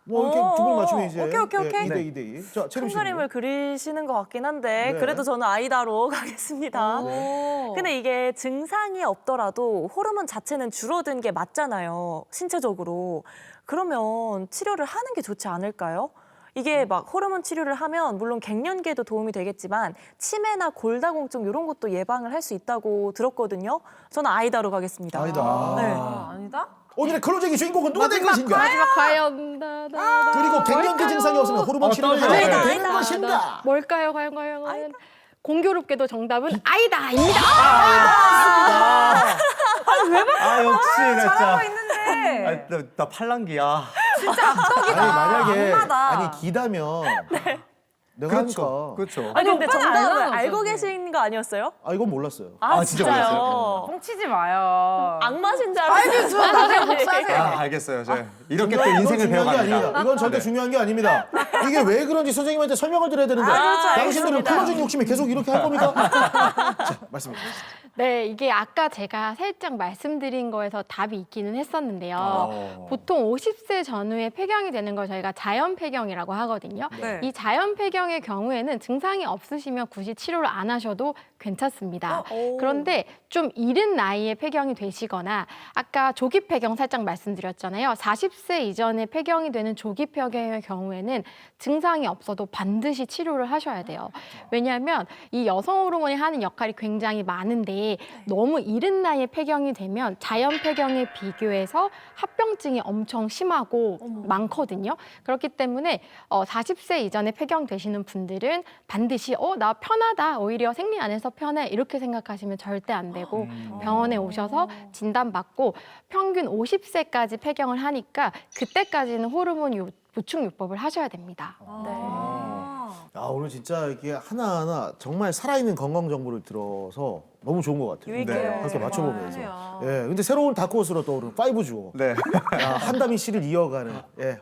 뭐 이렇게 두 분 맞추면 이제 오케이. 2대 2대 2. 자, 큰 채림 씨. 그림을 그리시는 것 같긴 한데 네. 그래도 저는 아이다로 가겠습니다. 오. 근데 이게 증상이 없더라도 호르몬 자체는 줄어든 게 맞잖아요. 신체적으로. 그러면 치료를 하는 게 좋지 않을까요? 이게 막 호르몬 치료를 하면 물론 갱년기에도 도움이 되겠지만 치매나 골다공증 이런 것도 예방을 할 수 있다고 들었거든요. 저는 아이다로 가겠습니다. 아이다. 네. 아니다? 오늘의 클로징의 주인공은 누가 될 것인가? 마지막 과연 그리고 갱년기 증상이 없으면 호르몬 치료를 떨려. 해야 아이다, 되는 아이다. 것인가? 뭘까요? 과연 공교롭게도 정답은 아이다입니다. 역시 잘하고 진짜. 있는데. 나 팔랑귀야. 아니 만약에 악마다. 아니 기다면 내가 하니까. 그렇죠. 아니 근데 오빠는 정답을 알잖아, 알고 어차피. 계신 거 아니었어요? 이건 몰랐어요. 아, 진짜 진짜요? 뻥치지 마요. 악마신 줄 알았어요. 저 나중에 복수하세요. 알겠어요. 이렇게 또 이건 인생을 중요한 게 배워갑니다. 아닙니다. 이건 절대 네. 중요한 게 아닙니다. 이게 왜 그런지 선생님한테 설명을 드려야 되는데 그렇죠, 당신들은 알겠습니다. 클로징 욕심이 계속 이렇게 할 겁니까? 자, 말씀해 주세요. 네, 이게 아까 제가 살짝 말씀드린 거에서 답이 있기는 했었는데요. 보통 50세 전후에 폐경이 되는 걸 저희가 자연 폐경이라고 하거든요. 네. 이 자연 폐경의 경우에는 증상이 없으시면 굳이 치료를 안 하셔도 괜찮습니다. 그런데 좀 이른 나이에 폐경이 되시거나 아까 조기 폐경 살짝 말씀드렸잖아요. 40세 이전에 폐경이 되는 조기 폐경의 경우에는 증상이 없어도 반드시 치료를 하셔야 돼요. 왜냐하면 이 여성 호르몬이 하는 역할이 굉장히 많은데 너무 이른 나이에 폐경이 되면 자연 폐경에 비교해서 합병증이 엄청 심하고 많거든요. 그렇기 때문에 40세 이전에 폐경되시는 분들은 반드시 나 편하다, 오히려 생리 안 해서 편해 이렇게 생각하시면 절대 안 되고 병원에 오셔서 진단받고 평균 50세까지 폐경을 하니까 그때까지는 호르몬 보충요법을 하셔야 됩니다. 오늘 진짜 이게 하나하나 정말 살아있는 건강 정보를 들어서 너무 좋은 것 같아요. 유익해요. 그렇게 맞춰보면서. 그러네요. 근데 새로운 다크호스로 떠오르는 5주호. 네. 한다미 씨를 이어가는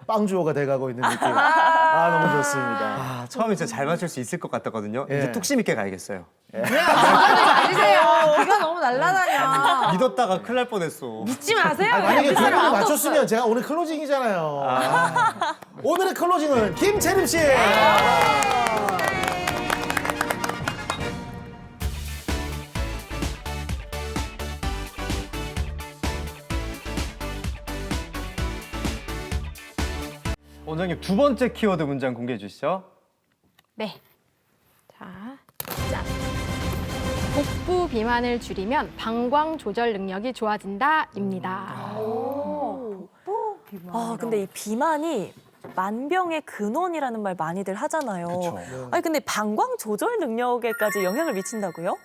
빵주호가 돼가고 있는 느낌. 너무 좋습니다. 처음에 진짜 잘 맞출 수 있을 것 같았거든요. 이제 뚝심 있게 가야겠어요. 아니세요. 기가 너무 날라다녀. 믿었다가 큰일 날 뻔했어. 믿지 마세요. 만약에 그 두 사람 분이 아무도 맞췄으면 제가 오늘 클로징이잖아요. 오늘의 클로징은 김채림 씨. 원장님 두 번째 키워드 문장 공개해 주시죠. 네. 자, 짠. 복부 비만을 줄이면 방광 조절 능력이 좋아진다입니다. 근데 이 비만이 만병의 근원이라는 말 많이들 하잖아요. 아니 근데 방광 조절 능력에까지 영향을 미친다고요?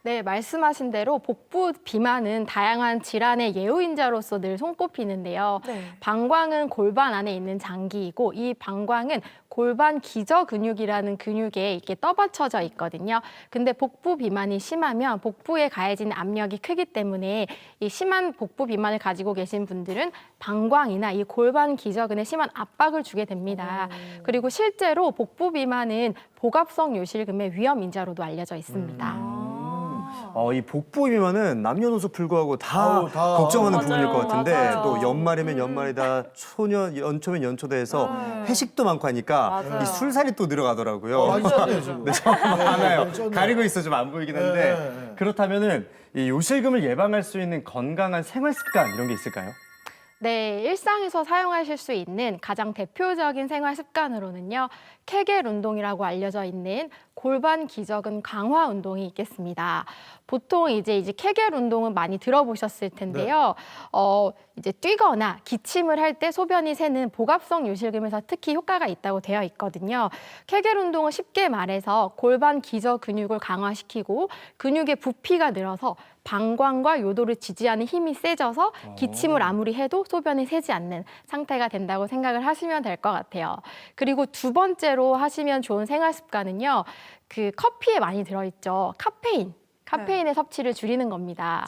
네, 말씀하신 대로 복부 비만은 다양한 질환의 예후인자로서 늘 손꼽히는데요. 네. 방광은 골반 안에 있는 장기이고 이 방광은 골반 기저 근육이라는 근육에 이렇게 떠받쳐져 있거든요. 근데 복부 비만이 심하면 복부에 가해진 압력이 크기 때문에 이 심한 복부 비만을 가지고 계신 분들은 방광이나 이 골반 기저근에 심한 압박을 주게 됩니다. 그리고 실제로 복부 비만은 복압성 요실금의 위험 인자로도 알려져 있습니다. 이 복부이면은 남녀노소 불구하고 다 아우, 다. 걱정하는 맞아요. 부분일 것 같은데 맞아요. 또 연말이면 연말이다, 연초면 연초돼서 회식도 많고 하니까 맞아요. 이 술살이 또 늘어가더라고요. 많이 쪘네요, 지금. 네, 많아요. 쪘네요. 가리고 있어 좀 안 보이긴 한데 네. 그렇다면은 이 요실금을 예방할 수 있는 건강한 생활 습관 이런 게 있을까요? 네, 일상에서 사용하실 수 있는 가장 대표적인 생활 습관으로는요, 케겔 운동이라고 알려져 있는 골반 기저근 강화 운동이 있겠습니다. 보통 이제 케겔 운동은 많이 들어보셨을 텐데요. 이제 뛰거나 기침을 할 때 소변이 새는 복압성 요실금에서 특히 효과가 있다고 되어 있거든요. 케겔 운동은 쉽게 말해서 골반 기저 근육을 강화시키고 근육의 부피가 늘어서 방광과 요도를 지지하는 힘이 세져서 기침을 아무리 해도 소변이 새지 않는 상태가 된다고 생각을 하시면 될 것 같아요. 그리고 두 번째로 하시면 좋은 생활 습관은요, 그 커피에 많이 들어있죠. 카페인의 섭취를 줄이는 겁니다.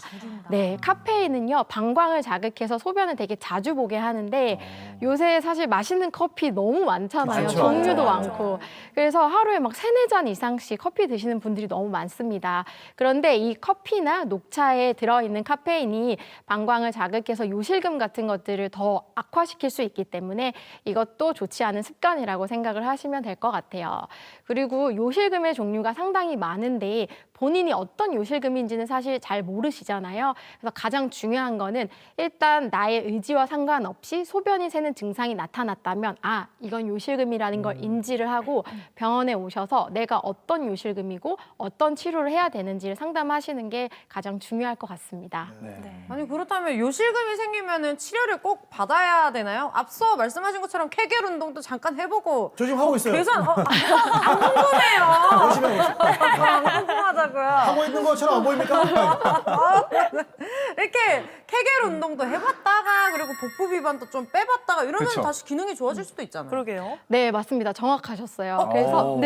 네, 카페인은요, 방광을 자극해서 소변을 되게 자주 보게 하는데 요새 사실 맛있는 커피 너무 많잖아요. 많죠. 종류도 맞아요. 많고. 그래서 하루에 막 3-4잔 이상씩 커피 드시는 분들이 너무 많습니다. 그런데 이 커피나 녹차에 들어있는 카페인이 방광을 자극해서 요실금 같은 것들을 더 악화시킬 수 있기 때문에 이것도 좋지 않은 습관이라고 생각을 하시면 될 것 같아요. 그리고 요실금의 종류가 상당히 많은데 본인이 어떤 요실금인지는 사실 잘 모르시잖아요. 그래서 가장 중요한 거는 일단 나의 의지와 상관없이 소변이 새는 증상이 나타났다면 이건 요실금이라는 걸 인지를 하고 병원에 오셔서 내가 어떤 요실금이고 어떤 치료를 해야 되는지를 상담하시는 게 가장 중요할 것 같습니다. 아니 그렇다면 요실금이 생기면은 치료를 꼭 받아야 되나요? 앞서 말씀하신 것처럼 케겔 운동도 잠깐 해보고 저 지금 하고 있어요. 계산 안 궁금해요. 열심히 하고 있어요. 안 궁금하다고요. 하고 있는 것처럼 안 보입니까? 이렇게 케겔 운동도 해봤다가 그리고 복부 비만도 좀 빼봤다가 이러면 그쵸. 다시 기능이 좋아질 수도 있잖아요. 그러게요. 네, 맞습니다. 정확하셨어요. 그래서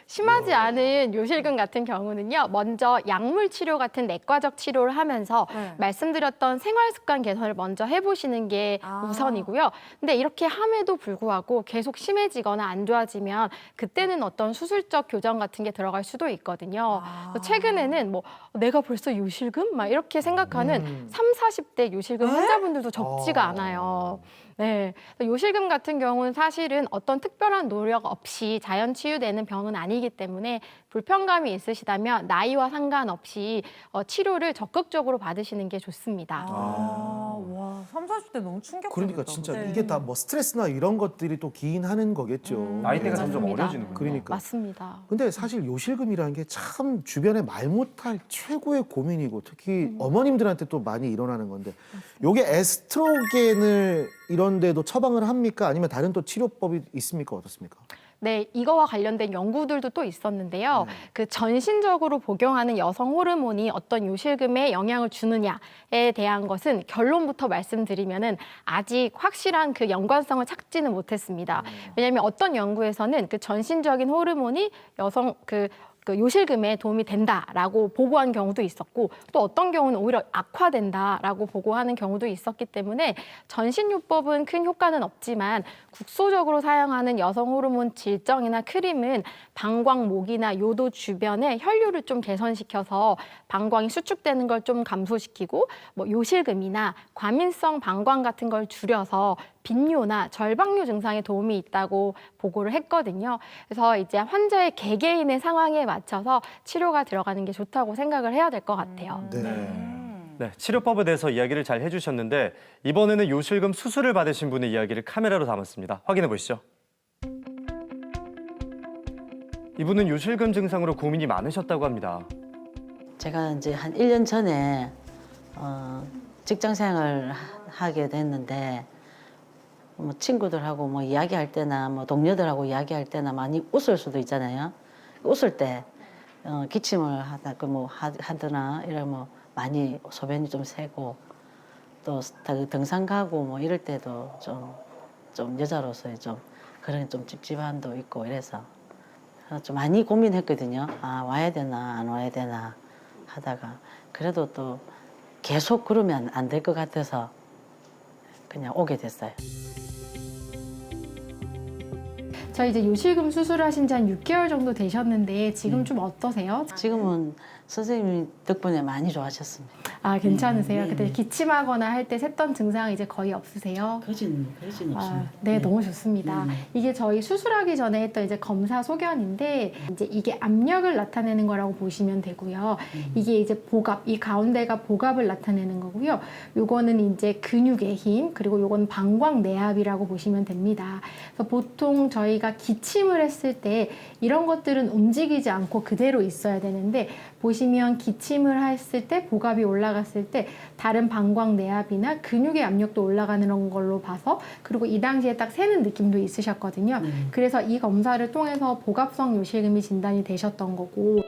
심하지 않은 요실금 같은 경우는요, 먼저 약물 치료 같은 내과적 치료를 하면서 네. 말씀드렸던 생활 습관 개선을 먼저 해보시는 게 우선이고요. 근데 이렇게 함에도 불구하고 계속 심해지거나 안 좋아지면 그때는 어떤 수술적 교정 같은 게 들어갈 수도 있거든요. 그래서 최근에는 뭐 내가 벌써 요실금? 막 이렇게 생각하는 30-40대 요실금 환자분들도 적지가 않아요. 네, 요실금 같은 경우는 사실은 어떤 특별한 노력 없이 자연 치유되는 병은 아니기 때문에 불편감이 있으시다면 나이와 상관없이 치료를 적극적으로 받으시는 게 좋습니다. 와, 30-40대 너무 충격적이다. 그러니까 진짜 네. 이게 다 뭐 스트레스나 이런 것들이 또 기인하는 거겠죠. 나이대가 점점 맞습니다. 어려지는군요. 그러니까. 맞습니다. 근데 사실 요실금이라는 게 참 주변에 말 못할 최고의 고민이고 특히 어머님들한테 또 많이 일어나는 건데 요게 에스트로겐을 이런 데도 처방을 합니까? 아니면 다른 또 치료법이 있습니까? 어떻습니까? 네, 이거와 관련된 연구들도 또 있었는데요. 그 전신적으로 복용하는 여성 호르몬이 어떤 요실금에 영향을 주느냐에 대한 것은 결론부터 말씀드리면은 아직 확실한 그 연관성을 찾지는 못했습니다. 왜냐하면 어떤 연구에서는 그 전신적인 호르몬이 여성 그 요실금에 도움이 된다라고 보고한 경우도 있었고 또 어떤 경우는 오히려 악화된다라고 보고하는 경우도 있었기 때문에 전신요법은 큰 효과는 없지만 국소적으로 사용하는 여성 호르몬 질정이나 크림은 방광 목이나 요도 주변에 혈류를 좀 개선시켜서 방광이 수축되는 걸 좀 감소시키고 뭐 요실금이나 과민성 방광 같은 걸 줄여서 빈뇨나 절박뇨 증상에 도움이 있다고 보고를 했거든요. 그래서 이제 환자의 개개인의 상황에 맞춰서 치료가 들어가는 게 좋다고 생각을 해야 될 것 같아요. 네, 치료법에 대해서 이야기를 잘 해주셨는데 이번에는 요실금 수술을 받으신 분의 이야기를 카메라로 담았습니다. 확인해 보시죠. 이분은 요실금 증상으로 고민이 많으셨다고 합니다. 제가 이제 한 1년 전에 직장 생활을 하게 됐는데 뭐 친구들하고 뭐 이야기할 때나 뭐 동료들하고 이야기할 때나 많이 웃을 수도 있잖아요. 웃을 때 기침을 하거나 이런 뭐 많이 소변이 좀 새고 또 등산 가고 뭐 이럴 때도 좀 여자로서의 좀 그런 좀 찝찝함도 있고 이래서 좀 많이 고민했거든요. 와야 되나 안 와야 되나 하다가 그래도 또 계속 그러면 안 될 것 같아서 그냥 오게 됐어요. 저 이제 요실금 수술하신 지 한 6개월 정도 되셨는데 지금 좀 어떠세요? 지금은 선생님 덕분에 많이 좋아졌습니다. 아, 괜찮으세요? 네, 그때 네. 기침하거나 할 때 샜던 증상 이제 거의 없으세요? 그러진 없습니다. 네, 너무 좋습니다. 이게 저희 수술하기 전에 했던 이제 검사 소견인데 이제 이게 압력을 나타내는 거라고 보시면 되고요. 이게 이제 복압, 이 가운데가 복압을 나타내는 거고요. 요거는 이제 근육의 힘, 그리고 요건 방광내압이라고 보시면 됩니다. 그래서 보통 저희가 기침을 했을 때 이런 것들은 움직이지 않고 그대로 있어야 되는데 보시면 기침을 했을 때 복압이 올라갔을 때 다른 방광내압이나 근육의 압력도 올라가는 걸로 봐서 그리고 이 당시에 딱 새는 느낌도 있으셨거든요. 그래서 이 검사를 통해서 복압성 요실금이 진단이 되셨던 거고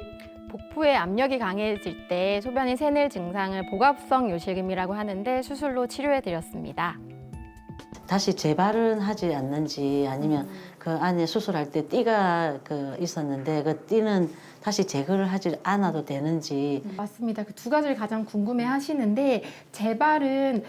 복부의 압력이 강해질 때 소변이 새는 증상을 복압성 요실금이라고 하는데 수술로 치료해 드렸습니다. 다시 재발은 하지 않는지 아니면 그 안에 수술할 때 띠가 있었는데 그 띠는 다시 제거를 하지 않아도 되는지. 맞습니다. 그 두 가지를 가장 궁금해 하시는데 재발은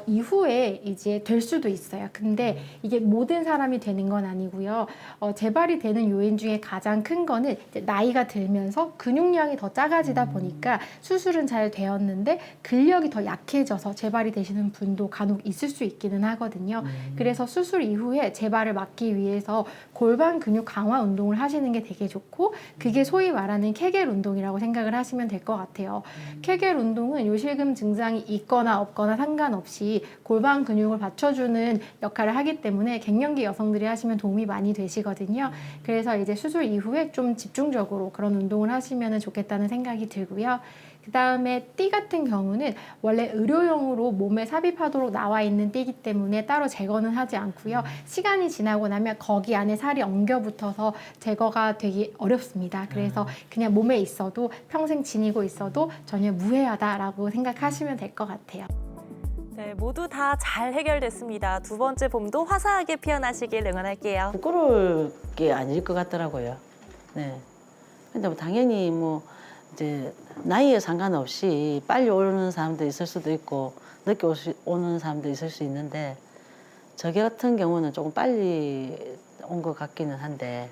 이후에 이제 될 수도 있어요. 근데 이게 모든 사람이 되는 건 아니고요. 재발이 되는 요인 중에 가장 큰 거는 이제 나이가 들면서 근육량이 더 작아지다 보니까 수술은 잘 되었는데 근력이 더 약해져서 재발이 되시는 분도 간혹 있을 수 있기는 하거든요. 그래서 수술 이후에 재발을 막기 위해서 골반 근육 강화 운동을 하시는 게 되게 좋고 그게 소위 말하는 케겔 운동이라고 생각을 하시면 될 것 같아요. 케겔 운동은 요실금 증상이 있거나 없거나 상관없이 골반 근육을 받쳐주는 역할을 하기 때문에 갱년기 여성들이 하시면 도움이 많이 되시거든요. 그래서 이제 수술 이후에 좀 집중적으로 그런 운동을 하시면 좋겠다는 생각이 들고요. 그 다음에 띠 같은 경우는 원래 의료용으로 몸에 삽입하도록 나와 있는 띠이기 때문에 따로 제거는 하지 않고요. 시간이 지나고 나면 거기 안에 살이 엉겨 붙어서 제거가 되기 어렵습니다. 그래서 그냥 몸에 있어도 평생 지니고 있어도 전혀 무해하다라고 생각하시면 될 것 같아요. 네, 모두 다 잘 해결됐습니다. 두 번째 봄도 화사하게 피어나시길 응원할게요. 부끄러울 게 아닐 것 같더라고요. 네. 근데 뭐 당연히 뭐 이제 나이에 상관없이 빨리 오는 사람도 있을 수도 있고 늦게 오는 사람도 있을 수 있는데 저 같은 경우는 조금 빨리 온 것 같기는 한데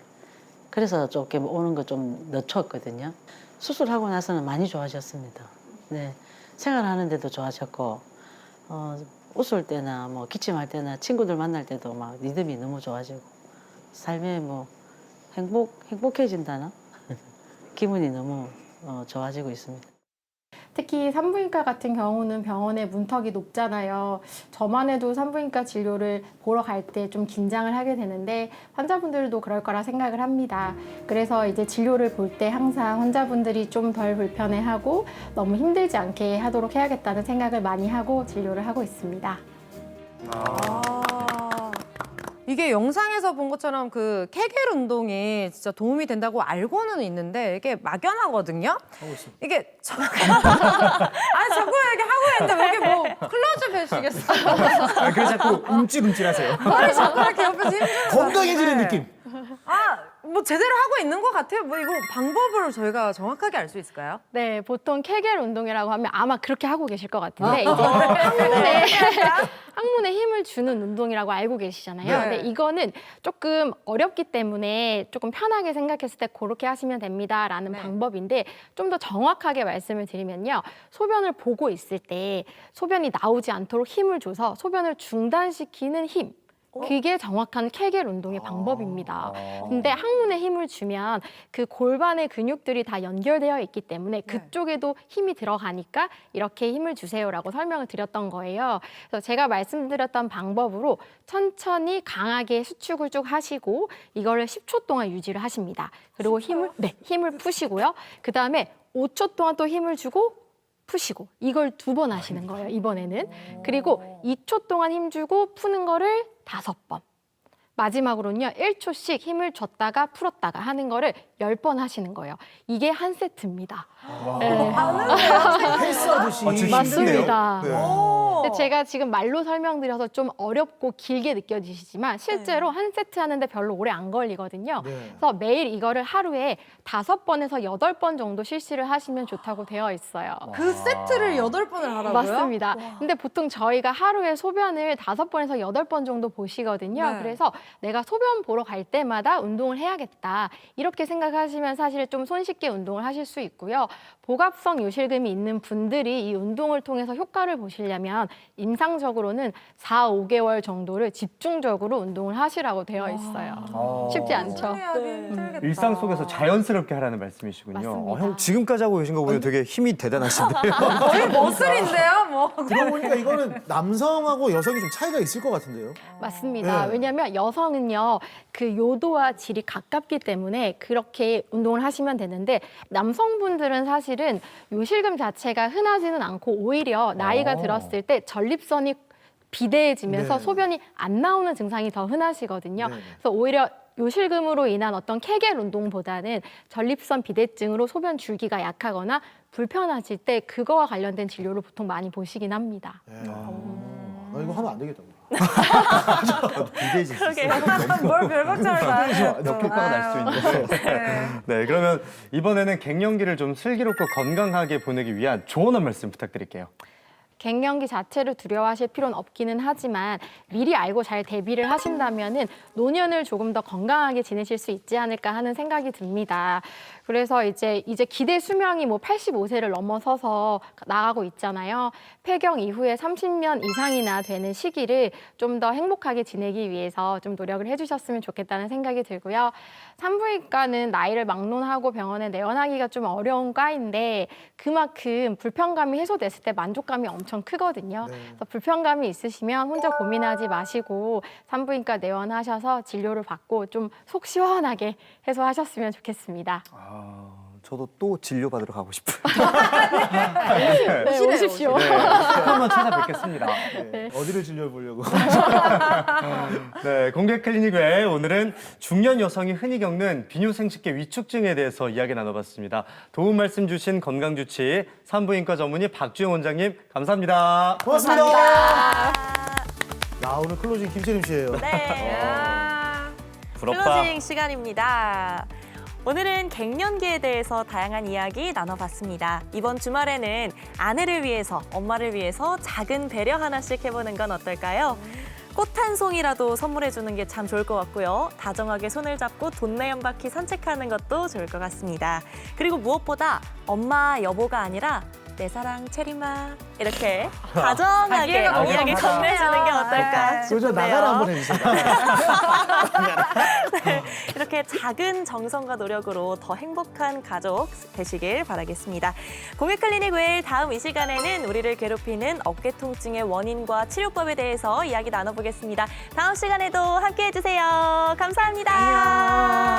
그래서 조금 오는 거 좀 늦췄거든요. 수술하고 나서는 많이 좋아졌습니다. 네, 생활하는데도 좋아졌고 웃을 때나 뭐 기침할 때나 친구들 만날 때도 막 리듬이 너무 좋아지고 삶에 뭐 행복해진다나 기분이 너무 좋아지고 있습니다. 특히 산부인과 같은 경우는 병원의 문턱이 높잖아요. 저만 해도 산부인과 진료를 보러 갈 때 좀 긴장을 하게 되는데 환자분들도 그럴 거라 생각을 합니다. 그래서 이제 진료를 볼 때 항상 환자분들이 좀 덜 불편해하고 너무 힘들지 않게 하도록 해야겠다는 생각을 많이 하고 진료를 하고 있습니다. 이게 영상에서 본 것처럼 그 케겔 운동이 진짜 도움이 된다고 알고는 있는데 이게 막연하거든요. 이게 자꾸 얘기하고 있는데 왜 이렇게 뭐 클로즈업 해주시겠어요? 그래서 자꾸 움찔움찔하세요. 머리 자꾸 이렇게 옆에서 힘주는 것 건강해지는 같은데. 느낌. 뭐 제대로 하고 있는 것 같아요. 뭐 이거 방법을 저희가 정확하게 알 수 있을까요? 네, 보통 케겔 운동이라고 하면 아마 그렇게 하고 계실 것 같은데 이제 항문에 힘을 주는 운동이라고 알고 계시잖아요. 네. 근데 이거는 조금 어렵기 때문에 조금 편하게 생각했을 때 그렇게 하시면 됩니다라는 방법인데 좀 더 정확하게 말씀을 드리면요. 소변을 보고 있을 때 소변이 나오지 않도록 힘을 줘서 소변을 중단시키는 힘. 그게 정확한 케겔 운동의 방법입니다. 근데 항문에 힘을 주면 그 골반의 근육들이 다 연결되어 있기 때문에 그쪽에도 힘이 들어가니까 이렇게 힘을 주세요라고 설명을 드렸던 거예요. 그래서 제가 말씀드렸던 방법으로 천천히 강하게 수축을 쭉 하시고 이거를 10초 동안 유지를 하십니다. 그리고 힘을 푸시고요. 그다음에 5초 동안 또 힘을 주고 푸시고 이걸 2번 하시는 거예요, 이번에는. 그리고 2초 동안 힘주고 푸는 거를 5번. 마지막으로는요, 1초씩 힘을 줬다가 풀었다가 하는 거를 10번 하시는 거예요. 이게 한 세트입니다. 네. 헬스하듯이. 맞습니다. 네. 오, 근데 제가 지금 말로 설명드려서 좀 어렵고 길게 느껴지시지만 실제로 한 세트 하는데 별로 오래 안 걸리거든요. 네. 그래서 매일 이거를 하루에 5번에서 8번 정도 실시를 하시면 좋다고 되어 있어요. 그 세트를 8번을 하라고요? 맞습니다. 근데 보통 저희가 하루에 소변을 5번에서 8번 정도 보시거든요. 네. 그래서 내가 소변 보러 갈 때마다 운동을 해야겠다. 이렇게 생각하시면 사실 좀 손쉽게 운동을 하실 수 있고요. 복압성 요실금이 있는 분들이 이 운동을 통해서 효과를 보시려면 임상적으로는 4, 5개월 정도를 집중적으로 운동을 하시라고 되어 있어요. 쉽지 않죠. 하기 힘들겠다. 일상 속에서 자연스럽게 하라는 말씀이시군요. 맞습니다. 형 지금까지 하고 계신 거 보면 되게 힘이 대단하신데요. 거의 머슬인데요, 뭐. 들어보니까 이거는 남성하고 여성이 좀 차이가 있을 것 같은데요. 맞습니다. 네. 왜냐하면 여성은요, 그 요도와 질이 가깝기 때문에 그렇게 운동을 하시면 되는데 남성분들은 사실은 요실금 자체가 흔하지는 않고 오히려 나이가 들었을 때 전립선이 비대해지면서 네. 소변이 안 나오는 증상이 더 흔하시거든요. 네. 그래서 오히려 요실금으로 인한 어떤 케겔 운동보다는 전립선 비대증으로 소변 줄기가 약하거나 불편하실 때 그거와 관련된 진료를 보통 많이 보시긴 합니다. 네. 나 이거 하면 안 되겠다. 비대해질 수 있어요. 뭘 별박자를 다 해요. 몇 효과가 날 수 있는데. 네, 그러면 이번에는 갱년기를 좀 슬기롭고 건강하게 보내기 위한 조언 한 말씀 부탁드릴게요. 갱년기 자체를 두려워하실 필요는 없기는 하지만 미리 알고 잘 대비를 하신다면은 노년을 조금 더 건강하게 지내실 수 있지 않을까 하는 생각이 듭니다. 그래서 이제 기대 수명이 뭐 85세를 넘어서서 나가고 있잖아요. 폐경 이후에 30년 이상이나 되는 시기를 좀 더 행복하게 지내기 위해서 좀 노력을 해주셨으면 좋겠다는 생각이 들고요. 산부인과는 나이를 막론하고 병원에 내원하기가 좀 어려운 과인데 그만큼 불편감이 해소됐을 때 만족감이 엄청 크거든요. 그래서 불편감이 있으시면 혼자 고민하지 마시고 산부인과 내원하셔서 진료를 받고 좀 속 시원하게 해소하셨으면 좋겠습니다. 저도 또 진료 받으러 가고 싶어요. 네, 오십시오. 네, 한번 찾아뵙겠습니다. 네. 어디를 진료해 보려고. 네, 공개 클리닉 외에 오늘은 중년 여성이 흔히 겪는 비뇨생식계 위축증에 대해서 이야기 나눠봤습니다. 도움 말씀 주신 건강주치 산부인과 전문의 박주영 원장님 감사합니다. 고맙습니다. 감사합니다. 야, 오늘 클로징 김채림 씨예요. 네. 부럽다. 클로징 시간입니다. 오늘은 갱년기에 대해서 다양한 이야기 나눠봤습니다. 이번 주말에는 아내를 위해서, 엄마를 위해서 작은 배려 하나씩 해보는 건 어떨까요? 꽃 한 송이라도 선물해주는 게 참 좋을 것 같고요. 다정하게 손을 잡고 동네 한 바퀴 산책하는 것도 좋을 것 같습니다. 그리고 무엇보다 엄마, 여보가 아니라 내 사랑 체리마 이렇게 다정하게 이야기 건네주는 게 어떨까 그저 싶은데요. 나가라 한번 해주세요. 네, 이렇게 작은 정성과 노력으로 더 행복한 가족 되시길 바라겠습니다. 공개 클리닉 외일 다음 이 시간에는 우리를 괴롭히는 어깨 통증의 원인과 치료법에 대해서 이야기 나눠보겠습니다. 다음 시간에도 함께해 주세요. 감사합니다. 안녕.